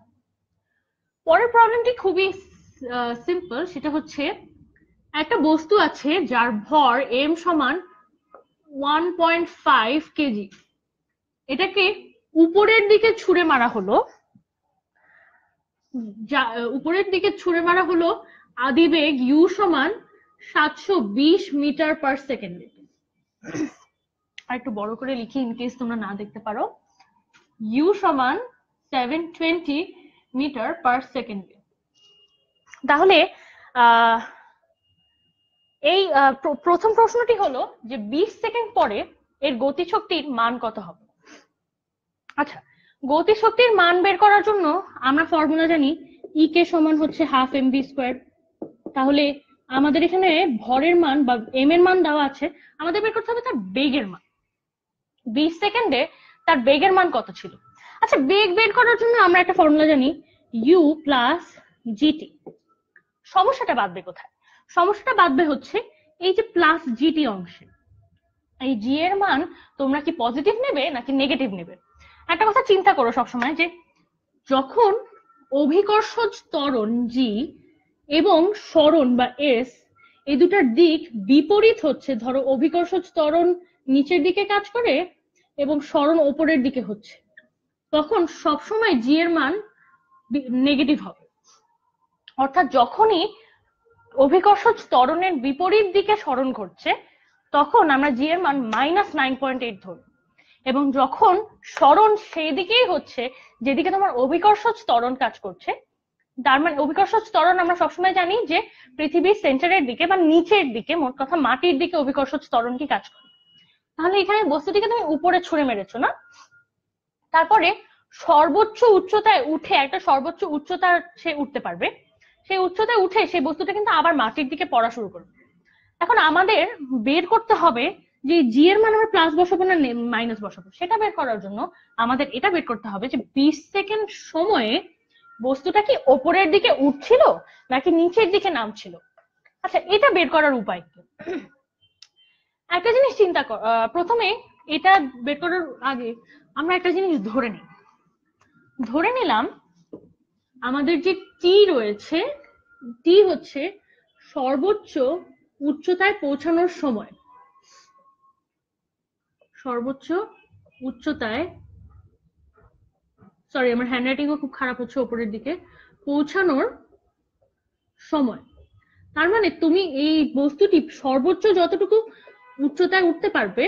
পরের প্রবলেমটি খুবই সিম্পল। সেটা হচ্ছে একটা বস্তু আছে যার ভর m সমান 1.5 কেজি। এটাকে উপরের দিকে ছুঁড়ে মারা হলো, উপরের দিকে ছুঁড়ে মারা হলো আদিবেগ u সমান 720 মিটার পার সেকেন্ডে। আর একটু বড় করে লিখি ইন কেস তোমরা না দেখতে পারো। u সমান 720 মিটার পার সেকেন্ডে। তাহলে এই প্রথম প্রশ্নটি হলো যে 20 সেকেন্ড পরে এর গতিশক্তির মান কত হবে। আচ্ছা, গতিশক্তির মান বের করার জন্য আমরা ফর্মুলা জানি, ই কে সমান হচ্ছে হাফ mv স্কোয়ার। তাহলে আমাদের এখানে ভরের মান বা এম এর মান দেওয়া আছে, আমাদের বের করতে হবে তার বেগের মান। 20 সেকেন্ডে তার বেগের মান কত ছিল। আচ্ছা, বেগ বের করার জন্য আমরা একটা ফর্মুলা জানি, u প্লাস জিটি। সমস্যাটা বাঁধবে কোথায়? সমস্যাটা বাঁধবে হচ্ছে এই যে প্লাস জিটি অংশে। এই জি এর মান তোমরা কি পজিটিভ নেবে নাকি নেগেটিভ নেবে? একটা কথা চিন্তা করো সবসময়, যে যখন অভিকর্ষজ ত্বরণ জি এবং সরণ বা এস এই দুটার দিক বিপরীত হচ্ছে, ধরো অভিকর্ষজ ত্বরণ নিচের দিকে কাজ করে এবং সরণ ওপরের দিকে হচ্ছে, তখন সবসময় জি এর মান নেগেটিভ হবে। অর্থাৎ যখনই অভিকর্ষজ ত্বরণের বিপরীত দিকে সরণ ঘটছে তখন আমরা জি এর মান -9.8 ধরব, এবং যখন সরণ সেই দিকেই হচ্ছে যেদিকে তোমার অভিকর্ষজ ত্বরণ কাজ করছে, তার মানে অভিকর্ষজ ত্বরণ আমরা সবসময় জানি যে পৃথিবীর সেন্টারের দিকে বা নিচের দিকে, মোট কথা মাটির দিকে অভিকর্ষজ ত্বরণ কি কাজ করে। তাহলে এখানে বস্তুটিকে তুমি উপরে ছুঁড়ে মেরেছো না, তারপরে সর্বোচ্চ উচ্চতায় উঠে একটা সর্বোচ্চ উচ্চতা সে উঠতে পারবে, সেই উচ্চতায় উঠে সেই বস্তুটা কিন্তু আবার মাটির দিকে পড়া শুরু করবে। এখন আমাদের বের করতে হবে যে জি এর মান আমরা প্লাস বসাবো না মাইনাস বসাবো। সেটা বের করার জন্য আমাদের এটা বের করতে হবে যে 20 সেকেন্ড সময়ে বস্তুটা কি ওপরের দিকে উঠছিল নাকি নিচের দিকে নামছিল। আচ্ছা, এটা বের করার উপায় কি? একটা জিনিস চিন্তা কর, প্রথমে এটা বের করার আগে আমরা একটা জিনিস ধরে নিলাম আমাদের যে টি রয়েছে, টি হচ্ছে সর্বোচ্চ উচ্চতায় পৌঁছানোর সময়। সর্বোচ্চ উচ্চতায়, সরি আমার হ্যান্ডরাইটিংও খুব খারাপ হচ্ছে, উপরের দিকে পৌঁছানোর সময়। তার মানে তুমি এই বস্তুটি সর্বোচ্চ যতটুকু উচ্চতায় উঠতে পারবে,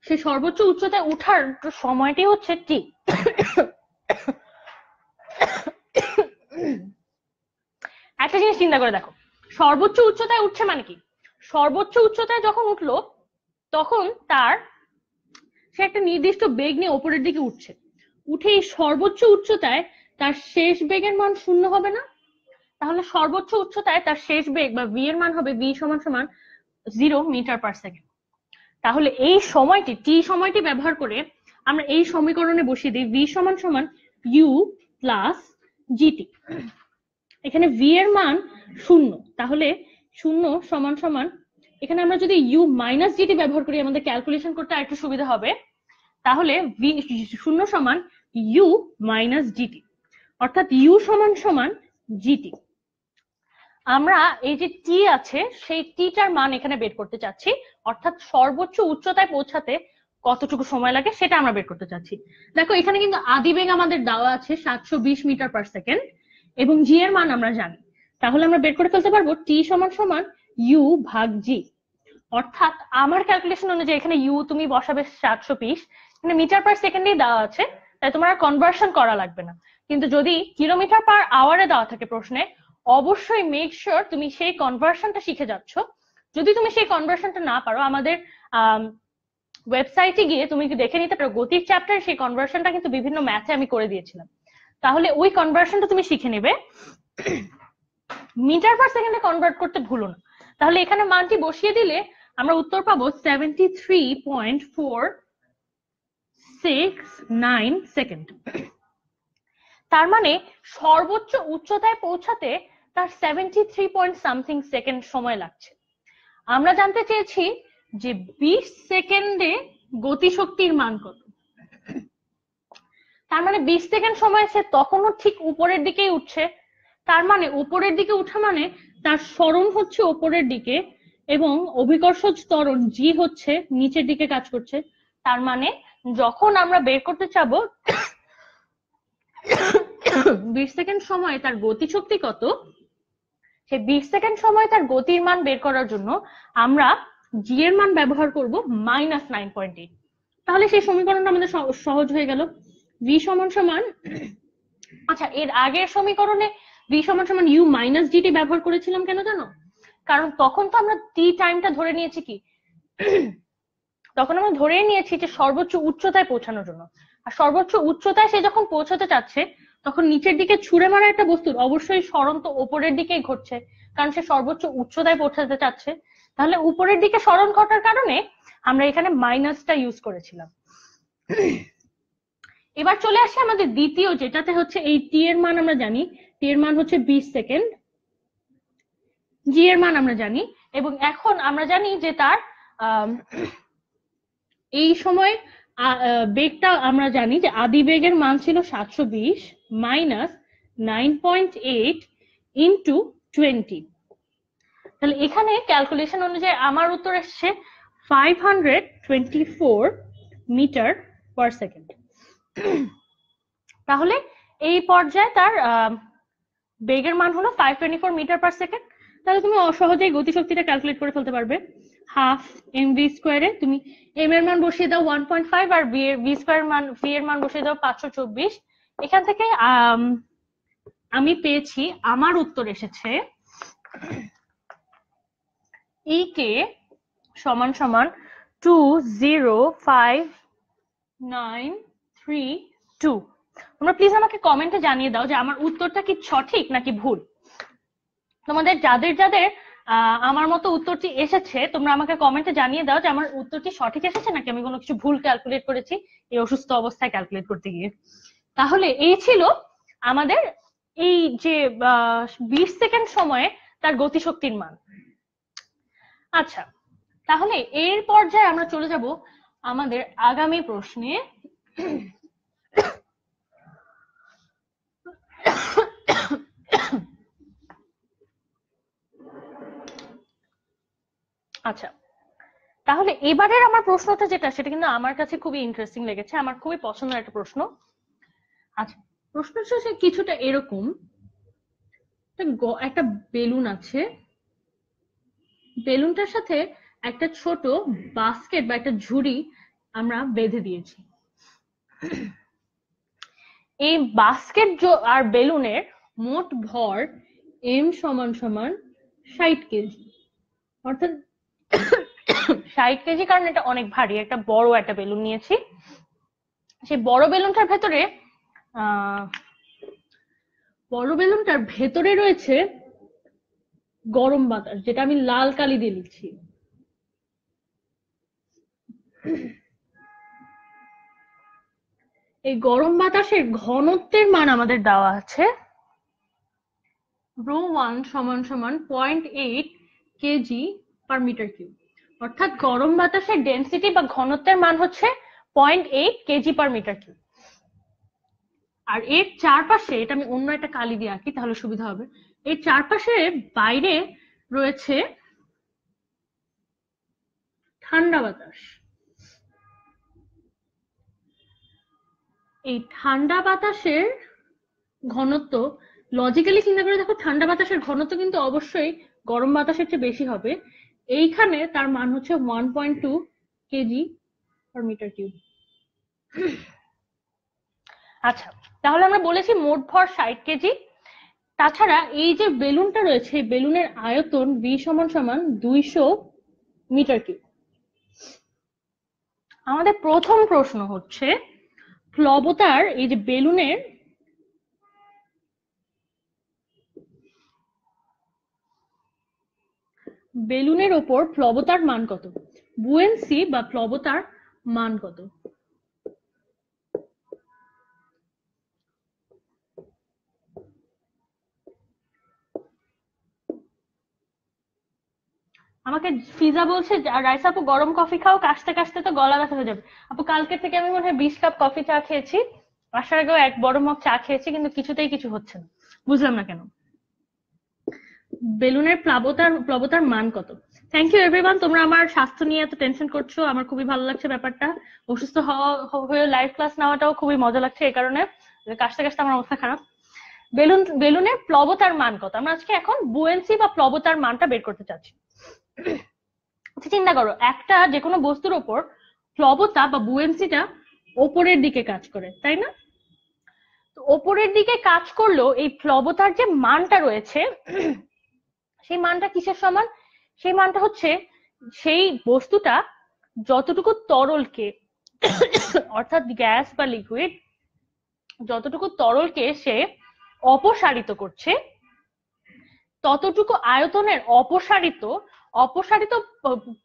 সেই সর্বোচ্চ উচ্চতায় উঠার সময়টি হচ্ছে টি। একটা জিনিস চিন্তা করে দেখো, সর্বোচ্চ উচ্চতায় উঠছে মানে কি? সর্বোচ্চ উচ্চতায় যখন উঠলো তখন সে একটা নির্দিষ্ট বেগ নিয়ে ওপরের দিকে উঠছে, উঠে এই সর্বোচ্চ উচ্চতায় তার শেষ বেগের মান 0 হবে না? তাহলে সর্বোচ্চ উচ্চতায় তার শেষ বেগ বা ভি এর মান হবে ভি সমান 0 মিটার পার সেকেন্ড। তাহলে এই সময়টি, টি সময়টি ব্যবহার করে আমরা এই সমীকরণে বসিয়ে দিই ভি সমান ইউ প্লাস জিটি। এখানে ভি এর মান 0, তাহলে 0 সমান এখানে আমরা যদি ইউ মাইনাস জিটি ব্যবহার করি আমাদের ক্যালকুলেশন করতে আরেকটু সুবিধা হবে। তাহলে ভি 0 সমান ইউ মাইনাস জিটি, অর্থাৎ ইউ সমান জিটি। আমরা এই যে টি আছে সেই টিটার মান এখানে বের করতে চাচ্ছি, অর্থাৎ সর্বোচ্চ উচ্চতায় পৌঁছাতে কতটুকু সময় লাগে সেটা আমরা বের করতে চাচ্ছি। দেখো এখানে কিন্তু আদিবেগ আমাদের দেওয়া আছে 720 মিটার পার সেকেন্ড এবং জি এর মান আমরা জানি, তাহলে আমরা বের করে ফেলতে পারবো টি সমান ইউ ভাগ জি। অর্থাৎ আমার ক্যালকুলেশন অনুযায়ী এখানে ইউ তুমি বসাবে 720, এখানে মিটার পার সেকেন্ডেই দেওয়া আছে, তাই তোমার কনভার্সন করা লাগবে না। কিন্তু যদি কিলোমিটার পার আওয়ারে দেওয়া থাকে প্রশ্নে, অবশ্যই মেক শিওর তুমি সেই কনভার্সনটা শিখে যাচ্ছ। যদি তুমি সেই কনভার্সনটা না পারো, আমাদের ওয়েবসাইটে গিয়ে তুমি দেখে নিতে পারো, গতির চ্যাপ্টার সেই কনভার্সনটা কিন্তু বিভিন্ন ম্যাথে আমি করে দিয়েছিলাম, তাহলে ওই কনভার্সনটা তুমি শিখে নেবে। মিটার পার সেকেন্ডে কনভার্ট করতে ভুলো না। তাহলে এখানে মানটি বসিয়ে দিলে আমরা উত্তর পাবো 73.469 সেকেন্ড। তার মানে সর্বোচ্চ উচ্চতায় পৌঁছাতে তার 73 পয়েন্ট সামথিং সেকেন্ড সময় লাগছে। আমরা জানতে চেয়েছি যে 20 সেকেন্ডে গতিশক্তির মান কত। তার মানে 20 সেকেন্ড সময় সে তখনও ঠিক উপরের দিকেই উঠছে। তার মানে উপরের দিকে উঠা মানে তার সরণ হচ্ছে উপরের দিকে এবং অভিকর্ষজ ত্বরণ জি হচ্ছে নিচের দিকে কাজ করছে। তার মানে যখন আমরা বের করতে চাবো 20 সেকেন্ড সময়ে তার গতিশক্তি কত, সেই 20 সেকেন্ড সময় তার গতির মান বের করার জন্য আমরা জি এর মান ব্যবহার করব -9.8। তাহলে সেই সমীকরণটা আমাদের সহজ হয়ে গেল। ভি সমান সমান, আচ্ছা এর আগের সমীকরণে ভি সমান সমান ইউ মাইনাস ডিটি ব্যবহার করেছিলাম কেন জানো? কারণ তখন তো আমরা টি টাইমটা ধরে নিয়েছি কি, তখন আমরা ধরে নিয়েছি যে সর্বোচ্চ উচ্চতায় পৌঁছানোর জন্য। আর সর্বোচ্চ উচ্চতায় সে যখন পৌঁছাতে চাচ্ছে তখন নিচের দিকে ছুঁড়ে মারা একটা বস্তুর অবশ্যই সরণ তো উপরের দিকেই ঘটছে, কারণ সে সর্বোচ্চ উচ্চতায় পৌঁছাতে চাচ্ছে। তাহলে উপরের দিকে সরণ ঘটার কারণে আমরা এখানে মাইনাসটা ইউজ করেছিলাম। এবার চলে আসে আমাদের দ্বিতীয়, যেটাতে হচ্ছে এই টি এর মান আমরা জানি, টি এর মান হচ্ছে 20 সেকেন্ড, জি এর মান আমরা জানি, এবং এখন আমরা জানি যে তার এই সময় বেগটা আমরা জানি যে আদি বেগের মান ছিল 720 মাইনাস 9.8 ইন্টু 20। তাহলে এখানে ক্যালকুলেশন অনুযায়ী আমার উত্তর এসছে 524 মিটার পার সেকেন্ড। তাহলে এই পর্যায়ে তার বেগের মান হলো 524 মিটার পার সেকেন্ড। তাহলে তুমি সহজেই গতিশক্তিটা ক্যালকুলেট করে ফেলতে পারবে। হাফ এম ভি স্কোয়ারে তুমি এম এর মান বসিয়ে দাও 1.5 আর ভি স্কোয়ার মান, ভি এর মান বসিয়ে দাও 524। এখান থেকে আমি পেয়েছি, আমার উত্তর এসেছে ই কে সমান সমান 205,932। তোমরা প্লিজ আমাকে কমেন্টে জানিয়ে দাও যে আমার উত্তরটা কি সঠিক নাকি ভুল। তোমাদের যাদের যাদের আমার মতো উত্তরটি এসেছে তোমরা আমাকে কমেন্টে জানিয়ে দাও যে আমার উত্তরটি সঠিক এসেছে নাকি আমি কোনো কিছু ভুল ক্যালকুলেট করেছি এই অসুস্থ অবস্থায় ক্যালকুলেট করতে গিয়ে। তাহলে এই ছিল আমাদের এই যে 20 সেকেন্ড সময়ে তার গতিশক্তির মান। আচ্ছা, তাহলে এর পর্যায়ে আমরা চলে যাব আমাদের আগামী প্রশ্নে। আচ্ছা, তাহলে এবারের আমার প্রশ্নটা যেটা, সেটা কিন্তু আমার কাছে খুবই ইন্টারেস্টিং লেগেছে, আমার খুবই পছন্দের একটা প্রশ্ন। আচ্ছা, প্রশ্নটা হচ্ছে কিছুটা এরকম, একটা বেলুন আছে, বেলুনটার সাথে একটা ছোট বাস্কেট বা একটা ঝুড়ি আমরা বেঁধে দিয়েছি। এই বাস্কেট আর বেলুনের মোট ভর এম সমান সমান 60 কেজি, অর্থাৎ 60 কেজি, কারণ এটা অনেক ভারী, একটা বড় একটা বেলুন নিয়েছি। সেই বড় বেলুনটার ভেতরে রয়েছে গরম বাতাস, যেটা আমি লাল কালি দিয়ে লিখছি। এই গরম বাতাসের ঘনত্বের মান আমাদের দেওয়া আছে ρ1 সমান সমান 0.8 কেজি পার মিটার কিউব, অর্থাৎ গরম বাতাসের ডেনসিটি বা ঘনত্বের মান হচ্ছে 0.8 কেজি পার মিটার কিউব। আর এর চারপাশে, এটা আমি অন্য একটা কালি দিয়ে আঁকি তাহলে সুবিধা হবে, এর চারপাশে বাইরে রয়েছে ঠান্ডা বাতাস। এই ঠান্ডা বাতাসের ঘনত্ব, লজিক্যালি চিন্তা করে দেখো, ঠান্ডা বাতাসের ঘনত্ব কিন্তু অবশ্যই গরম বাতাসের চেয়ে বেশি হবে। এইখানে তার মান হচ্ছে 1.2 কেজি পার মিটার কিউব। আচ্ছা, তাহলে আমরা বলেছি মোট ভর 60 কেজি। তাছাড়া এই যে বেলুনটা রয়েছে, বেলুনের আয়তন ভি সমান সমান 200 মিটার কিউব। আমাদের প্রথম প্রশ্ন হচ্ছে প্লবতার, এই যে বেলুনের ওপর প্লবতার মান কত, বুয়েন্সি বা প্লবতার মান কত। আমাকে ফিজা বলছে রাইসা আপু গরম কফি খাও, কাশতে কাশতে তো গলা ব্যথা হয়ে যাবে। আপু কালকে থেকে আমি মনে হয় 20 কাপ কফি চা খেয়েছি, আসার আগেও 1 বড় মগ চা খেয়েছি, কিন্তু কিছুতেই কিছু হচ্ছে না, বুঝলাম না কেন। বেলুনের প্লবতার মান কত? থ্যাংক ইউ এভরিওয়ান, তোমরা আমার স্বাস্থ্য নিয়ে এত টেনশন করছো, আমার খুবই ভালো লাগছে ব্যাপারটা। অসুস্থ হয়ে লাইভ ক্লাস নেওয়াটাও খুবই মজা লাগছে, এই কারণে কাশতে কাশতে আমার অবস্থা খারাপ। বেলুনের প্লবতার মান কত? আমরা আজকে এখন বুয়েন্সি বা প্লবতার মানটা বের করতে চাচ্ছি। চিন্তা করো, একটা যে কোনো বস্তুর ওপর প্লবতা বা বুয়েন্সিটা ওপরের দিকে কাজ করে, তাই না? তো ওপরের দিকে কাজ করলেও এই প্লবতার যে মানটা রয়েছে, সেই মানটা কিসের সমান? সেই মানটা হচ্ছে সেই বস্তুটা যতটুকু তরলকে অর্থাৎ গ্যাস বা লিকুইড যতটুকু তরলকে সে অপসারিত করছে, ততটুকু আয়তনের অপসারিত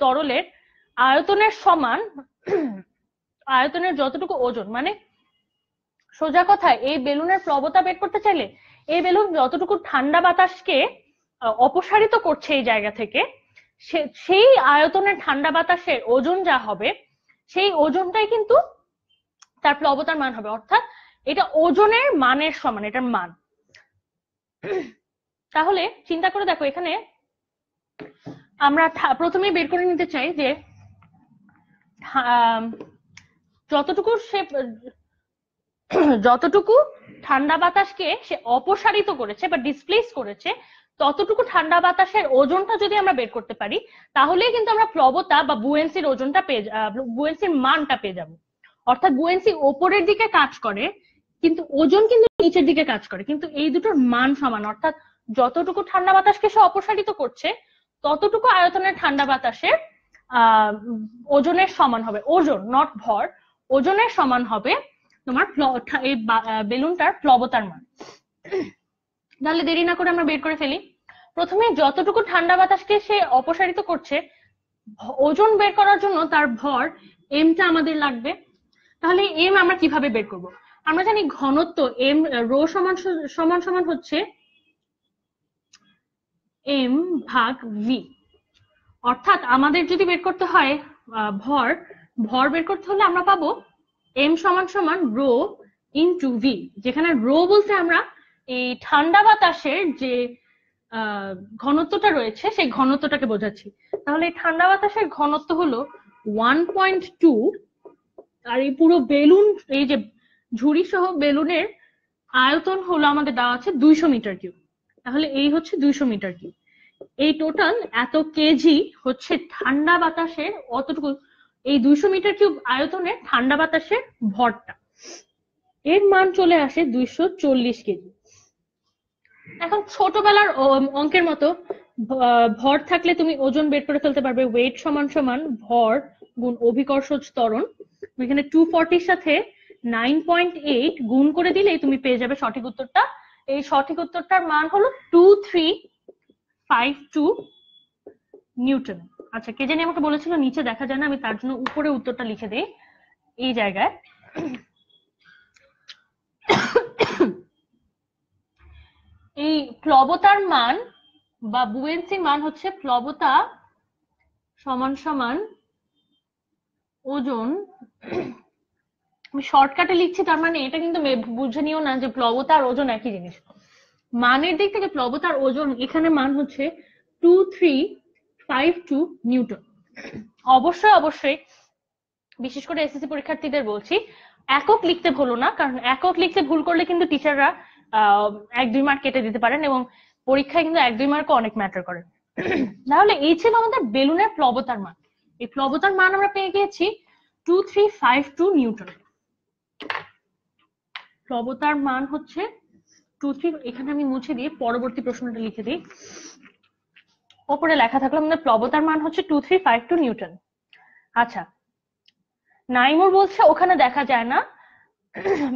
তরলের আয়তনের সমান আয়তনের যতটুকু ওজন। মানে সোজা কথায় এই বেলুনের প্লবতা বের করতে চাইলে এই বেলুন যতটুকু ঠান্ডা বাতাসকে অপসারিত করছে এই জায়গা থেকে, সেই আয়তনের ঠান্ডা বাতাসের ওজন যা হবে, সেই ওজনটাই কিন্তু তার প্লবতার মান হবে। অর্থাৎ এটা ওজনের মানের সমান, এটার মান। তাহলে চিন্তা করে দেখো, এখানে আমরা প্রথমেই বের করে নিতে চাই যে যতটুকু ঠান্ডা বাতাসকে সে অপসারিত করেছে বা ডিসপ্লেস করেছে, ততটুকু ঠান্ডা বাতাসের ওজনটা যদি আমরা বের করতে পারি, তাহলেই কিন্তু আমরা প্লবতা বা বুয়েন্সির ওজনটা বুয়েন্সির মানটা পেয়ে যাব। অর্থাৎ বুয়েন্সি ওপরের দিকে কাজ করে, কিন্তু ওজন কিন্তু নিচের দিকে কাজ করে, কিন্তু এই দুটোর মান সমান। অর্থাৎ যতটুকু ঠান্ডা বাতাসকে সে অপসারিত করছে, ততটুকু আয়তনের ঠান্ডা বাতাসের ওজনের সমান হবে। ওজন, নট ভর, ওজনের সমান হবে তোমার এই বেলুনটার প্লবতার মান। তাহলে দেরি না করে আমরা বের করে ফেলি। প্রথমে যতটুকু ঠান্ডা বাতাসকে সে অপসারিত করছে, ওজন বের করার জন্য তার ভর এমটা আমাদের লাগবে। তাহলে এম আমরা কিভাবে বের করব? আমরা জানি ঘনত্ব এম রো সমান সমান হচ্ছে এম ভাগ ভি। অর্থাৎ আমাদের যদি বের করতে হয় ভর বের করতে হলে আমরা পাবো এম সমান সমান রো ইনটু ভি, যেখানে রো বলতে আমরা এই ঠান্ডা বাতাসের যে ঘনত্বটা রয়েছে সেই ঘনত্বটাকে বোঝাচ্ছি। তাহলে এই ঠান্ডা বাতাসের ঘনত্ব হলো 1.2, আর এই পুরো বেলুন, এই যে ঝুড়ি সহ বেলুনের আয়তন হলো আমাদের দেওয়া আছে 200 মিটার কিউব। তাহলে এই হচ্ছে 200 মিটার কিউব। এই টোটাল এত কেজি হচ্ছে ঠান্ডা বাতাসের অতটুকু, এই 200 মিটার কিউব আয়তনের ঠান্ডা বাতাসের ভরটা, এর মান চলে আসে 240 কেজি। এখন ছোটবেলার অঙ্কের মতো ভর থাকলে তুমি ওজন বের করে ফেলতে পারবে। ওয়েট সমান সমান ভর গুণ অভিকর্ষজ ত্বরণ। এখানে 240 সাথে 9.8 গুণ করে দিলেই তুমি পেয়ে যাবে সঠিক উত্তরটা। এই সঠিক উত্তরটার মান হলো 2352 নিউটন। আচ্ছা, কে জানি আমাকে বলেছিল নিচে দেখা যায় না, আমি তার জন্য উপরে উত্তরটা লিখে দেই এই জায়গায়। এই প্লবতার মান বা বুয়েন্সি মান হচ্ছে প্লবতা সমান সমান ওজন। আমি শর্টকাটে লিখছি, তার মানে এটা কিন্তু বুঝে নিও না যে প্লবতা আর ওজন একই জিনিস। মানের দিক থেকে প্লবতার ওজন এখানে মান হচ্ছে 2352 নিউটন। অবশ্যই বিশেষ করে এসএসসি পরীক্ষার্থীদের বলছি, একক লিখতে ভুলো না, কারণ একক লিখতে ভুল করলে কিন্তু টিচাররা 1-2 মার্ক কেটে দিতে পারেন, এবং পরীক্ষায় কিন্তু 1-2 মার্কও অনেক ম্যাটার করে। তাহলে এই ছিল আমাদের বেলুনের প্লবতার মান। এই প্লবতার মান আমরা পেয়ে গিয়েছি 2352 নিউটন। প্লবতার মান হচ্ছে 23, এখানে আমি মুছে দিয়ে পরবর্তী প্রশ্নটা লিখে দিই। ওপরে লেখা থাকলো আমাদের প্লবতার মান হচ্ছে 2352 নিউটন। আচ্ছা, নাইমুর বলছে ওখানে দেখা যায় না।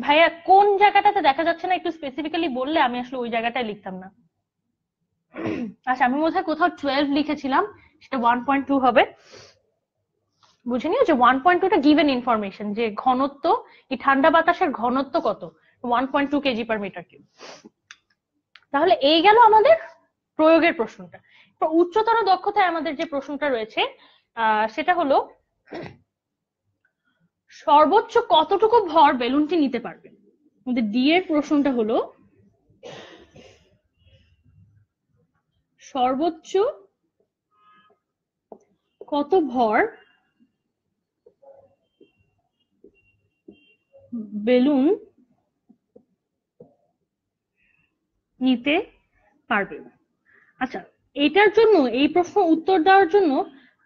ভাইয়া কোন জায়গাটাতে দেখা যাচ্ছে না একটু স্পেসিফিক্যালি বললে আমি আসলে ওই জায়গাটায় লিখতাম না। আচ্ছা, আমি বোধহয় কোথাও 12 লিখেছিলাম, সেটা 1.2 হবে। বুঝে নিও যে 1.2টা গিভেন ইনফরমেশন, যে ঘনত্ব, এই ঠান্ডা বাতাসের ঘনত্ব কত, 1.2 কেজি পার মিটার কিউব। তাহলে এই গেল আমাদের প্রয়োগের প্রশ্নটা। উচ্চতর দক্ষতায় আমাদের যে প্রশ্নটা রয়েছে সেটা হলো সর্বোচ্চ কতটুকু ভর বেলুনটি নিতে পারবে। আমাদের ডি এর প্রশ্নটা হলো সর্বোচ্চ কত ভর বেলুন নিতে পারবে। আচ্ছা, এটার জন্য এই প্রশ্ন উত্তর দেওয়ার জন্য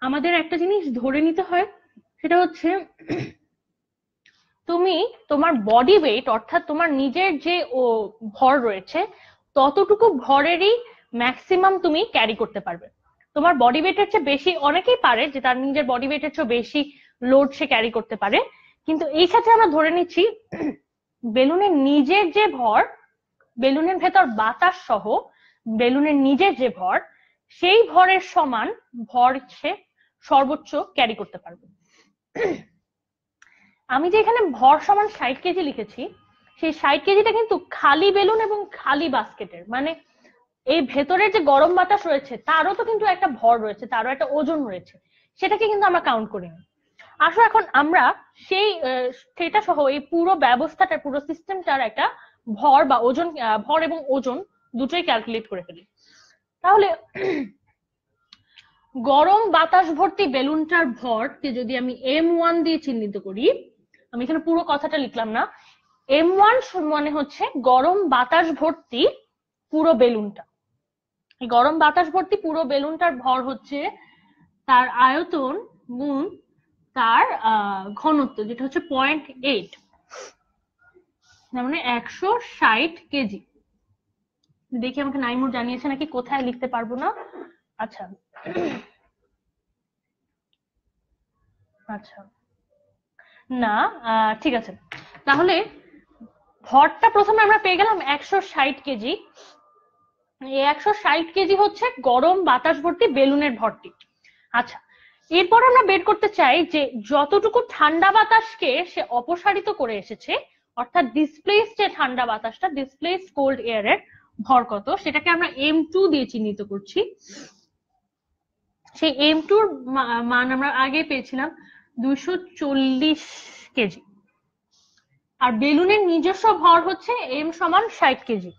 আমাদের একটা জিনিস ধরে নিতে হয়, সেটা হচ্ছে তুমি তোমার বডি ওয়েট অর্থাৎ তোমার নিজের যে ভর রয়েছে ততটুকু ভরেরই ম্যাক্সিমাম তুমি ক্যারি করতে পারবে। তোমার বডি ওয়েটের চেয়ে বেশি অনেকেই পারে যে তার নিজের বডি ওয়েটের চেয়ে বেশি লোড সে ক্যারি করতে পারে, কিন্তু এই সাথে আমরা ধরে নিচ্ছি বেলুনের নিজের যে ভর, বেলুনের ভেতর বাতাস সহ বেলুনের নিজের যে ভর, সেই ভরের সমান ভর সে সর্বোচ্চ ক্যারি করতে পারবে। আমি যে এখানে ভর সমান 60 কেজি লিখেছি, সেই 60 কেজিটা কিন্তু খালি বেলুন এবং খালি বাস্কেটের, মানে এই ভেতরের যে গরম বাতাস রয়েছে তারও তো কিন্তু একটা ভর রয়েছে, তারও একটা ওজন রয়েছে, সেটাকে কিন্তু আমরা কাউন্ট করিনি। আসলে এখন আমরা সেটা সহ এই পুরো ব্যবস্থাটা, পুরো সিস্টেমটার একটা ভর বা ওজন, ভর এবং ওজন দুটোই ক্যালকুলেট করে ফেলি। তাহলে গরম বাতাস ভর্তি বেলুনটার ভরকে যদি আমি m1 দিয়ে চিহ্নিত করি, আমি এখানে পুরো কথাটা লিখলাম না, m1 মানে হচ্ছে গরম বাতাস ভর্তি পুরো বেলুনটা। এই গরম বাতাস ভর্তি পুরো বেলুনটার ভর হচ্ছে তার আয়তন গুণ তার ঘনত্ব, যেটা হচ্ছে 0.8, মানে 160 কেজি। দেখি আমাকে নাইমুর জানিয়েছে নাকি কোথায় লিখতে পারবো না। আচ্ছা আচ্ছা, না ঠিক আছে, তাহলে ভরটা প্রথমে আমরা পেয়ে গেলাম 160 কেজি। এই 160 কেজি হচ্ছে গরম বাতাস ভর্তি বেলুনের ভরটি। আচ্ছা, এরপর আমরা বের করতে চাই যে যতটুকু ঠান্ডা বাতাসকে সে অপসারিত করে এসেছে, অর্থাৎ ডিসপ্লেসড যে ঠান্ডা বাতাসটা, ডিসপ্লেসড কোল্ড এয়ারের ভর কত, সেটাকে আমরা m2 দিয়ে চিহ্নিত করছি। সেই m2 এর মান আমরা আগে পেয়েছিলাম 240 কেজি, আর বেলুনের নিজস্ব ভর হচ্ছে m সমান 60 কেজি।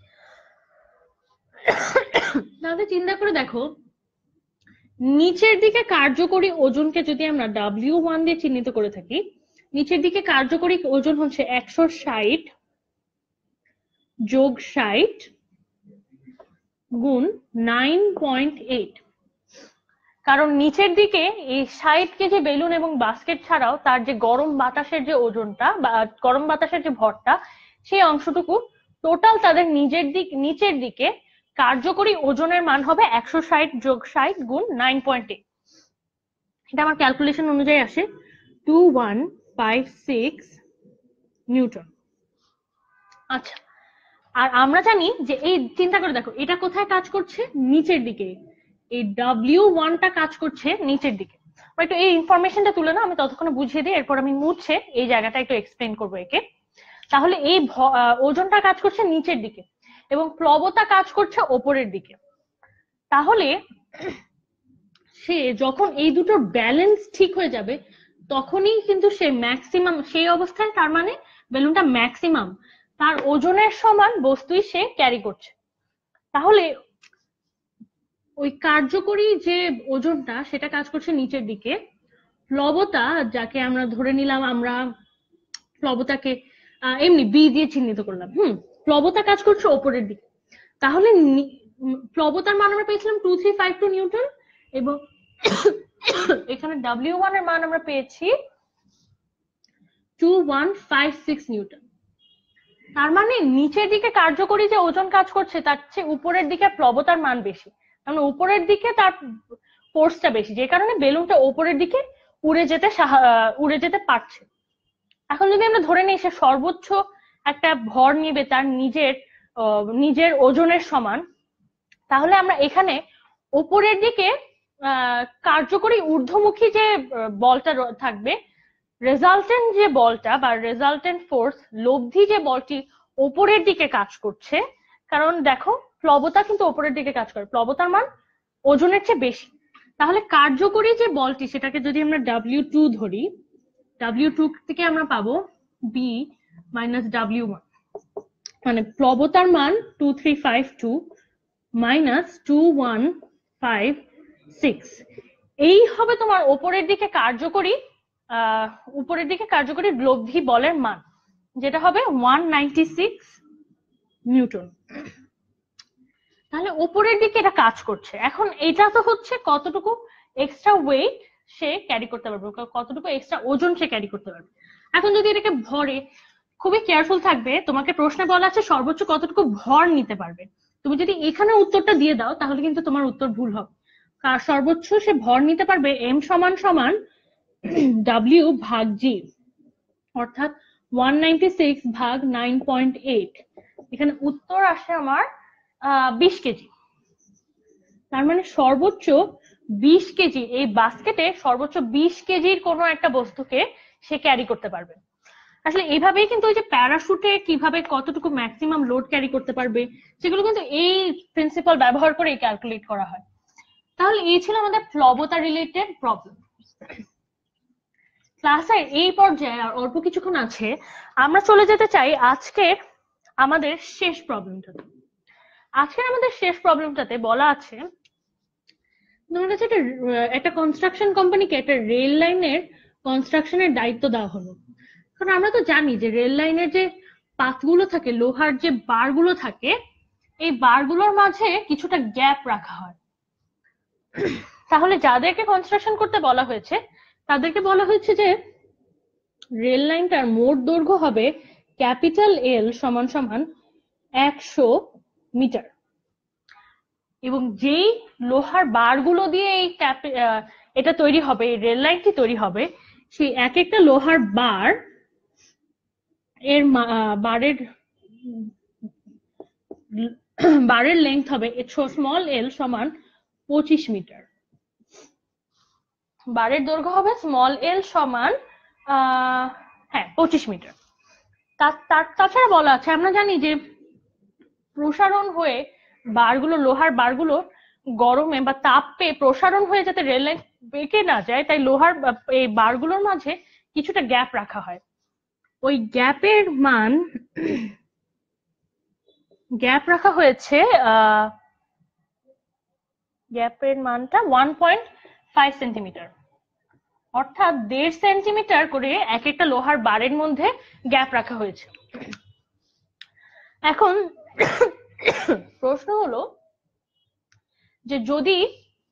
তাহলে চিন্তা করে দেখো, নিচের দিকে কার্যকরী ওজনকে যদি আমরা W1 দিয়ে চিহ্নিত করে থাকি, নিচের দিকে কার্যকরী ওজন হচ্ছে 160 যোগ 60 গুণ 9.8, কারণ নিচের দিকে এই 60 কেজি বেলুন এবং বাস্কেট ছাড়াও তার যে গরম বাতাসের যে ওজনটা বা গরম বাতাসের যে ভরটা, সেই অংশটুকু টোটাল তাদের নিচের দিকে কার্যকরী ওজনের মান হবে 160 যোগ 60 গুণ 9.8। এটা আমার ক্যালকুলেশন অনুযায়ী আসে 2156 নিউটন। আচ্ছা, আর আমরা জানি যে এই চিন্তা করে দেখো, এটা কোথায় কাজ করছে? নিচের দিকে। এই W1টা কাজ করছে নিচের দিকে। একটু এই ইনফরমেশনটা তুলে নাও, আমি ততক্ষণে বুঝিয়ে দিই, এরপর আমি মুছে এই জায়গাটা একটু এক্সপ্লেন করবো একে। তাহলে এই ওজনটা কাজ করছে নিচের দিকে এবং প্লবতা কাজ করছে ওপরের দিকে। তাহলে সে যখন এই দুটোর ব্যালেন্স ঠিক হয়ে যাবে তখনই কিন্তু সে ম্যাক্সিমাম, সেই অবস্থায় তার মানে বেলুনটা ম্যাক্সিমাম তার ওজনের সমান বস্তুই সে ক্যারি করছে। তাহলে ওই কার্যকরী যে ওজনটা সেটা কাজ করছে নিচের দিকে, প্লবতা যাকে আমরা ধরে নিলাম, আমরা প্লবতাকে এমনি বি দিয়ে চিহ্নিত করলাম, প্লবতা কাজ করছে ওপরের দিকে। তাহলে প্লবতার মান আমরা পেয়েছিলাম 2352 নিউটন এবং এখানে W1 এর মান আমরা পেয়েছি 2156 নিউটন। তার মানে নিচের দিকে কার্যকরী যে ওজন কাজ করছে তার চেয়ে উপরের দিকে প্লবতার মান বেশি, মানে উপরের দিকে তার ফোর্সটা বেশি, যে কারণে বেলুনটা উপরের দিকে উড়ে যেতে পারছে। এখন যদি আমরা ধরে নিই সে সর্বোচ্চ একটা ভর নিবে তার নিজের ওজনের সমান, তাহলে আমরা এখানে উপরের দিকে কার্যকরী ঊর্ধ্বমুখী যে বলটা থাকবে, রেজাল্টেন্ট যে বলটা বা রেজাল্টেন্ট ফোর্স, লব্ধি যে বলটি উপরের দিকে কাজ করছে, কারণ দেখো প্লবতা কিন্তু উপরের দিকে কাজ করে, প্লবতার মান ওজনের চেয়ে বেশি। তাহলে কার্যকরী যে বলটি সেটাকে যদি আমরা W2 ধরি, W2 থেকে আমরা পাবো B মাইনাস W1, মানে প্লবতার মান 2352 মাইনাস 2156, এই হবে তোমার উপরের দিকে কার্যকরী লব্ধি বলের মান, যেটা হবে 196 নিউটন। তাহলে উপরের দিকে এটা কাজ করছে। এখন এটা তো হচ্ছে কতটুকু এক্সট্রা ওয়েট সে ক্যারি করতে পারবে, কতটুকু এক্সট্রা ওজন সে ক্যারি করতে পারবে। এখন যদি এটাকে ভরে, খুবই কেয়ারফুল থাকবে, তোমাকে প্রশ্নে বলা আছে সর্বোচ্চ কতটুকু ভর নিতে পারবে। তুমি যদি এখানে উত্তরটা দিয়ে দাও তাহলে কিন্তু তোমার উত্তর ভুল হবে। কার সর্বোচ্চ সে ভর নিতে পারবে M সমান সমান W ভাগ G, অর্থাৎ 196 ভাগ 9.8। এখানে উত্তর আসে আমার 20 কেজি। তার মানে সর্বোচ্চ 20 কেজি, এই বাস্কেটে সর্বোচ্চ 20 কেজির কোনো একটা বস্তুকে সে ক্যারি করতে পারবে। আসলে এইভাবেই কিন্তু ওই যে প্যারাশুটে কিভাবে কতটুকু ম্যাক্সিমাম লোড ক্যারি করতে পারবে সেগুলো কিন্তু এই প্রিন্সিপাল ব্যবহার করে ক্যালকুলেট করা হয়। তাহলে এই ছিল আমাদের প্লবতা রিলেটেড প্রবলেম। ক্লাসের এই পর্যায়ে আর অল্প কিছুক্ষণ আছে, আমরা চলে যেতে চাই আজকের আমাদের শেষ প্রবলেমটাতে। আমাদের শেষ প্রবলেমটাতে বলা আছে তোমার কাছে একটা কনস্ট্রাকশন কোম্পানিকে একটা রেল লাইনের কনস্ট্রাকশনের দায়িত্ব দেওয়া হলো। কারণ আমরা তো জানি যে রেল লাইনের যে পাতগুলো থাকে, লোহার যে বারগুলো থাকে, এই বারগুলোর মাঝে কিছুটা গ্যাপ রাখা হয়। তাহলে যাদেরকে কনস্ট্রাকশন করতে বলা হয়েছে তাদেরকে বলা হয়েছে যে রেল লাইনটার মোট দৈর্ঘ্য হবে ক্যাপিটাল L সমান সমান 100 মিটার, এবং যেই লোহার বারগুলো দিয়ে এটা তৈরি হবে, এই রেল লাইনটি তৈরি হবে, সেই এক একটা লোহার বার এর বারের লেন্থ হবে স্মল l সমান 25 মিটার। বারের দৈর্ঘ্য হবে স্মল l সমান 25 মিটার। তাছাড়া বলা আছে, আমরা জানি যে প্রসারণ হয়ে বারগুলো, লোহার বারগুলো গরমে বা তাপ পেয়ে প্রসারণ হয়ে যাতে রেল লাইন বেঁকে না যায়, তাই লোহার এই বারগুলোর মাঝে কিছুটা গ্যাপ রাখা হয়। ওই গ্যাপের মান রাখা হয়েছে, গ্যাপের মানটা 1.5 সেন্টিমিটার, অর্থাৎ 1.5 সেন্টিমিটার করে এক একটা লোহার বারের মধ্যে গ্যাপ রাখা হয়েছে। এখন প্রশ্ন হলো যে যদি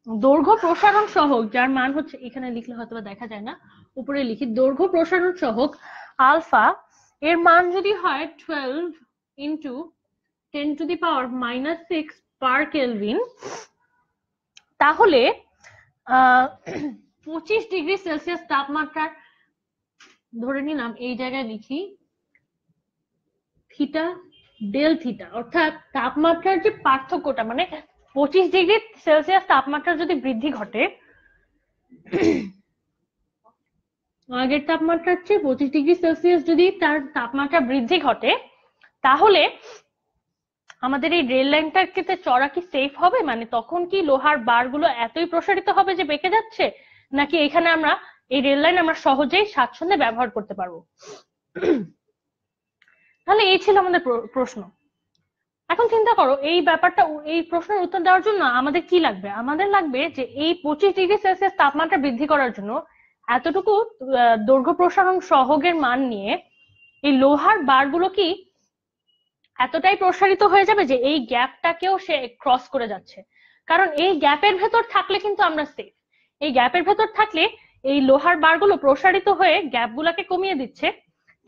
দৈর্ঘ্য প্রসারণ সহগ, যার মান হচ্ছে, এখানে লিখলে হয়তো দেখা যায় না, উপরে লিখি, দৈর্ঘ্য প্রসারণ সহগ আলফা এর মান যদি হয় 12 ইন্টু 10⁻⁻6 পার কেলভিন, তাহলে 25 ডিগ্রি সেলসিয়াস তাপমাত্রার, ধরে নিলাম এই জায়গায় লিখি থিটা ডেল থিটা, অর্থাৎ তাপমাত্রার যে পার্থক্যটা, মানে 25 ডিগ্রি সেলসিয়াস তাপমাত্রার যদি বৃদ্ধি ঘটে, আগের তাপমাত্রার চেয়ে 25 ডিগ্রি সেলসিয়াস যদি তার তাপমাত্রা বৃদ্ধি ঘটে, তাহলে আমাদের এই রেল লাইনটাকে চড়া কি সেফ হবে? মানে তখন কি লোহার বারগুলো এতই প্রসারিত হবে যে বেঁকে যাচ্ছে, নাকি এখানে আমরা এই রেল লাইন আমরা সহজেই স্বাচ্ছন্দ্যে ব্যবহার করতে পারবো? তাহলে এই ছিল আমাদের প্রশ্ন। এখন চিন্তা করো, এই ব্যাপারটা, এই প্রশ্নের উত্তর দেওয়ার জন্য আমাদের কি লাগবে? আমাদের লাগবে যে এই 25 ডিগ্রি সেলসিয়াস তাপমাত্রা বৃদ্ধি করার জন্য এতটুকু দৈর্ঘ্য প্রসারণ সহগের মান নিয়ে এই লোহার বারগুলো কি এতটাই প্রসারিত হয়ে যাবে যে এই গ্যাপটাকেও সে ক্রস করে যাচ্ছে। কারণ এই গ্যাপের ভেতর থাকলে কিন্তু আমরা সেফ। এই গ্যাপের ভেতর থাকলে এই লোহার বারগুলো প্রসারিত হয়ে গ্যাপগুলোকে কমিয়ে দিচ্ছে,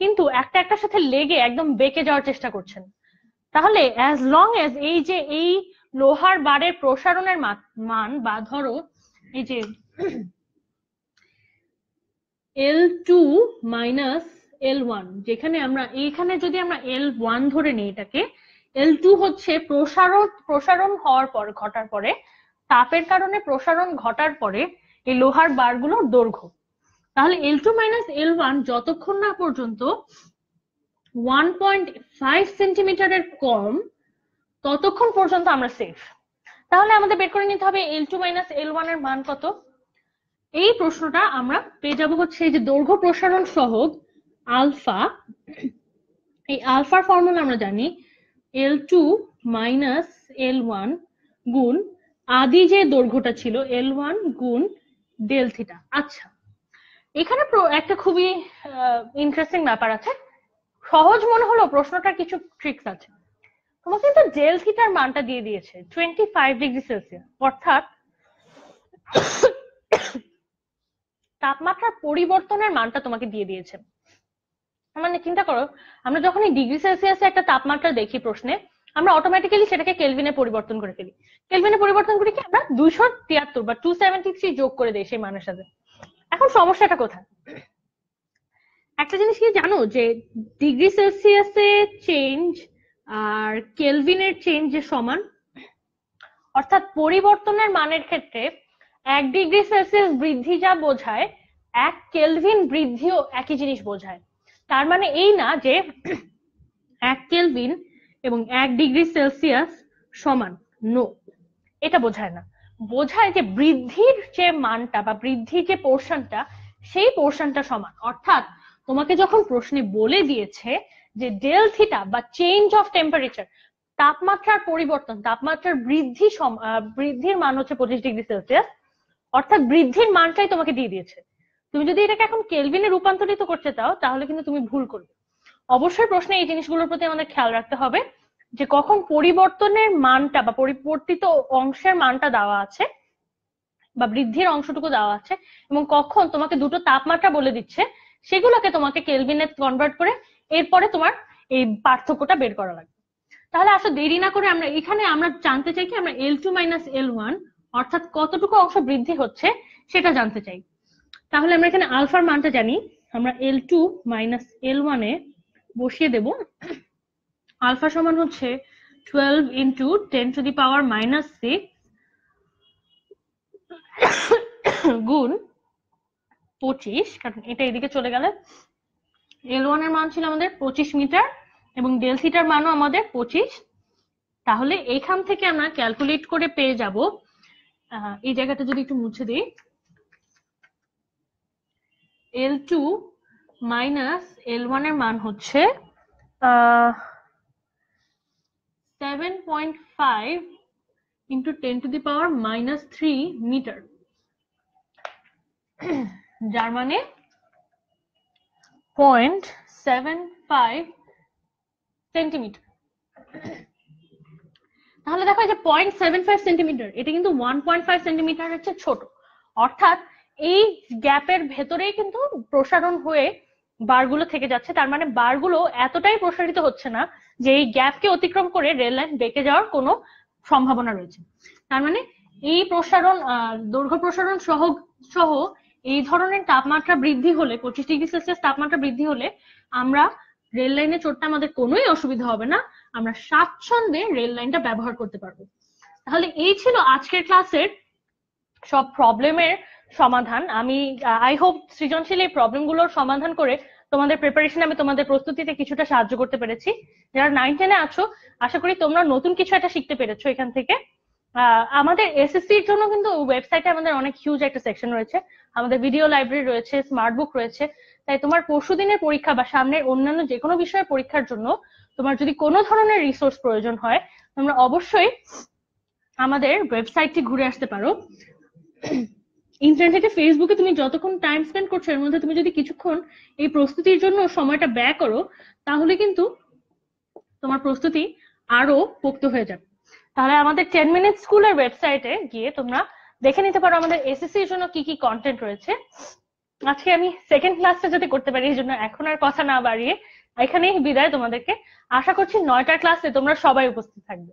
কিন্তু একটা একটার সাথে লেগে একদম বেঁকে যাওয়ার চেষ্টা করছেন। তাহলে অ্যাজ লং এজ এই যে এই লোহার বারের প্রসারণের মান, বা ধরো এই যে L2 মাইনাস L1, যেখানে আমরা এইখানে যদি আমরা L1 ধরে নিই, এটাকে L2 হচ্ছে প্রসারণ ঘটার পরে, তাপের কারণে প্রসারণ ঘটার পরে এই লোহার বারগুলোর দৈর্ঘ্য। তাহলে L2 মাইনাস L1 যতক্ষণ না পর্যন্ত 1.5 সেন্টিমিটারের কম, ততক্ষণ পর্যন্ত আমরা সেফ। তাহলে আমাদের বের করে নিতে হবে L2 মাইনাস L1 এর মান কত। এই প্রশ্নটা আমরা পেয়ে যাবো হচ্ছে এই যে দৈর্ঘ্য প্রসারণ সহগ আলফা, এই আলফার ফর্মুলা আমরা জানি L2 মাইনাস L1 গুণ আদি যে দৈর্ঘ্যটা ছিল L1 গুণ ডেল থিটা। আচ্ছা, এখানে একটা খুবই ইন্টারেস্টিং ব্যাপার আছে, সহজ মনে হলো প্রশ্নটার কিছু ট্রিক্স আছে। তোমাকে কিন্তু ডেল থিটার মানটা দিয়ে দিয়েছে 25 ডিগ্রি সেলসিয়াস, অর্থাৎ তাপমাত্রার পরিবর্তনের মানটা তোমাকে দিয়ে দিয়েছে। মানে চিন্তা করো, আমরা যখন এই ডিগ্রি সেলসিয়াসে একটা তাপমাত্রা দেখি প্রশ্নে, আমরা অটোমেটিক্যালি সেটাকে কেলভিনে পরিবর্তন করে ফেলি। কেলভিনে পরিবর্তন করে কি আমরা 273 বা 273 যোগ করে দেই সেই মানের সাথে। এখন সমস্যাটা কোথায়? একটা জিনিস কি জানো, যে ডিগ্রি সেলসিয়াসে চেঞ্জ আর কেলভিনের চেঞ্জ যে সমান, অর্থাৎ পরিবর্তনের মানের ক্ষেত্রে 1 ডিগ্রি সেলসিয়াস বৃদ্ধি যা বোঝায় 1 কেলভিন বৃদ্ধিও একই জিনিস বোঝায়। তার মানে এই না যে 1 কেলভিন এবং 1 ডিগ্রি সেলসিয়াস সমান, নো, এটা বোঝায় না। বোঝায় যে বৃদ্ধির যে মানটা বা বৃদ্ধির যে পোর্শনটা, সেই পোর্শনটা সমান। অর্থাৎ তোমাকে যখন প্রশ্নে বলে দিয়েছে যে ডেল থিটা বা চেঞ্জ অফ টেম্পারেচার, তাপমাত্রার পরিবর্তন, তাপমাত্রার বৃদ্ধির মান হচ্ছে 25 ডিগ্রি সেলসিয়াস, অর্থাৎ বৃদ্ধির মানটাই তোমাকে দিয়ে দিয়েছে। তুমি যদি এটাকে এখন কেলভিনে রূপান্তরিত করতে চাও তাহলে কিন্তু তুমি ভুল করবে। অবশ্যই প্রশ্নে এই জিনিসগুলোর প্রতি আমাদের খেয়াল রাখতে হবে যে কখন পরিবর্তনের মানটা বা পরিবর্তিত অংশের মানটা দেওয়া আছে বা বৃদ্ধির অংশটুকু দেওয়া আছে, এবং কখন তোমাকে দুটো তাপমাত্রা বলে দিচ্ছে, সেগুলোকে তোমাকে কেলভিনে কনভার্ট করে এরপরে তোমার এই পার্থক্যটা বের করা লাগবে। তাহলে আসলে দেরি না করে আমরা এখানে আমরা জানতে চাই কি, আমরা L2 মাইনাস L1 অর্থাৎ কতটুকু অংশ বৃদ্ধি হচ্ছে সেটা জানতে চাই। তাহলে আমরা এখানে আলফার মানটা জানি, আমরা L2 মাইনাস L1 এ বসিয়ে দেব। আলফা সমান হচ্ছে 12 into 10 to the power minus 6 গুণ 25, কারণ এটা এদিকে চলে গেলে। L1 এর মান ছিল আমাদের 25 মিটার এবং ডেল থিটার মানও আমাদের 25। তাহলে এখান থেকে আমরা ক্যালকুলেট করে পেয়ে যাব, এই জায়গাটা যদি একটু মুছে দিই, L2 মাইনাস L1 এর মান হচ্ছে 7.5 into 10 to the power minus 3 metre, যার মানে 0.75 সেন্টিমিটার। তাহলে দেখো যে 0.75 সেন্টিমিটার, এটা কিন্তু 1.5 সেন্টিমিটার হচ্ছে ছোট। অর্থাৎ এই গ্যাপের ভেতরেই কিন্তু প্রসারণ হয়ে বারগুলো থেকে যাচ্ছে। তার মানে বারগুলো এতটাই প্রসারিত হচ্ছে না যে এই গ্যাপকে অতিক্রম করে রেল লাইন বেঁকে যাওয়ার কোনো সম্ভাবনা রয়েছে। তার মানে এই প্রসারণ, দৈর্ঘ্য প্রসারণ সহ এই ধরনের তাপমাত্রা বৃদ্ধি হলে, 25 ডিগ্রি সেলসিয়াস তাপমাত্রা বৃদ্ধি হলে আমরা রেল লাইনে চড়তে আমাদের কোনোই অসুবিধা হবে না, আমরা স্বাচ্ছন্দ্যে রেল লাইনটা ব্যবহার করতে পারবো। তাহলে এই ছিল আজকের ক্লাসের সব প্রবলেমের সমাধান। আমি আই হোপ সৃজনশীল এই প্রবলেমগুলোর সমাধান করে তোমাদের প্রিপারেশন, আমি তোমাদের প্রস্তুতিতে কিছুটা সাহায্য করতে পেরেছি। যারা 9-10 এ আছো, আশা করি তোমরা নতুন কিছু একটা শিখতে পেরেছো এখান থেকে। আমাদের এসএসসির জন্য কিন্তু ওয়েবসাইটে আমাদের অনেক হিউজ একটা সেকশন রয়েছে, আমাদের ভিডিও লাইব্রেরি রয়েছে, স্মার্ট বুক রয়েছে। তাই তোমার পরশুদিনের পরীক্ষা বা সামনের অন্যান্য যে কোনো বিষয়ের পরীক্ষার জন্য তোমার যদি কোনো ধরনের রিসোর্স প্রয়োজন হয়, তোমরা অবশ্যই আমাদের ওয়েবসাইটটি ঘুরে আসতে পারো। ইন্টারনেটে, ফেসবুকে তুমি যতক্ষণ টাইম স্পেন্ড করছো, এর মধ্যে তুমি যদি কিছুক্ষণ এই প্রস্তুতির জন্য সময়টা ব্যয় করো, তাহলে কিন্তু তোমার প্রস্তুতি আরো পোক্ত হয়ে যাবে। তাহলে আমাদের 10 মিনিট স্কুলের ওয়েবসাইটে গিয়ে তোমরা দেখে নিতে পারো আমাদের এসএসসি এর জন্য কি কি কন্টেন্ট রয়েছে। আজকে আমি সেকেন্ড ক্লাসটা যদি করতে পারি, এই জন্য এখন আর কথা না বাড়িয়ে এখানেই বিদায় তোমাদেরকে। আশা করছি 9টার ক্লাসে তোমরা সবাই উপস্থিত থাকবে।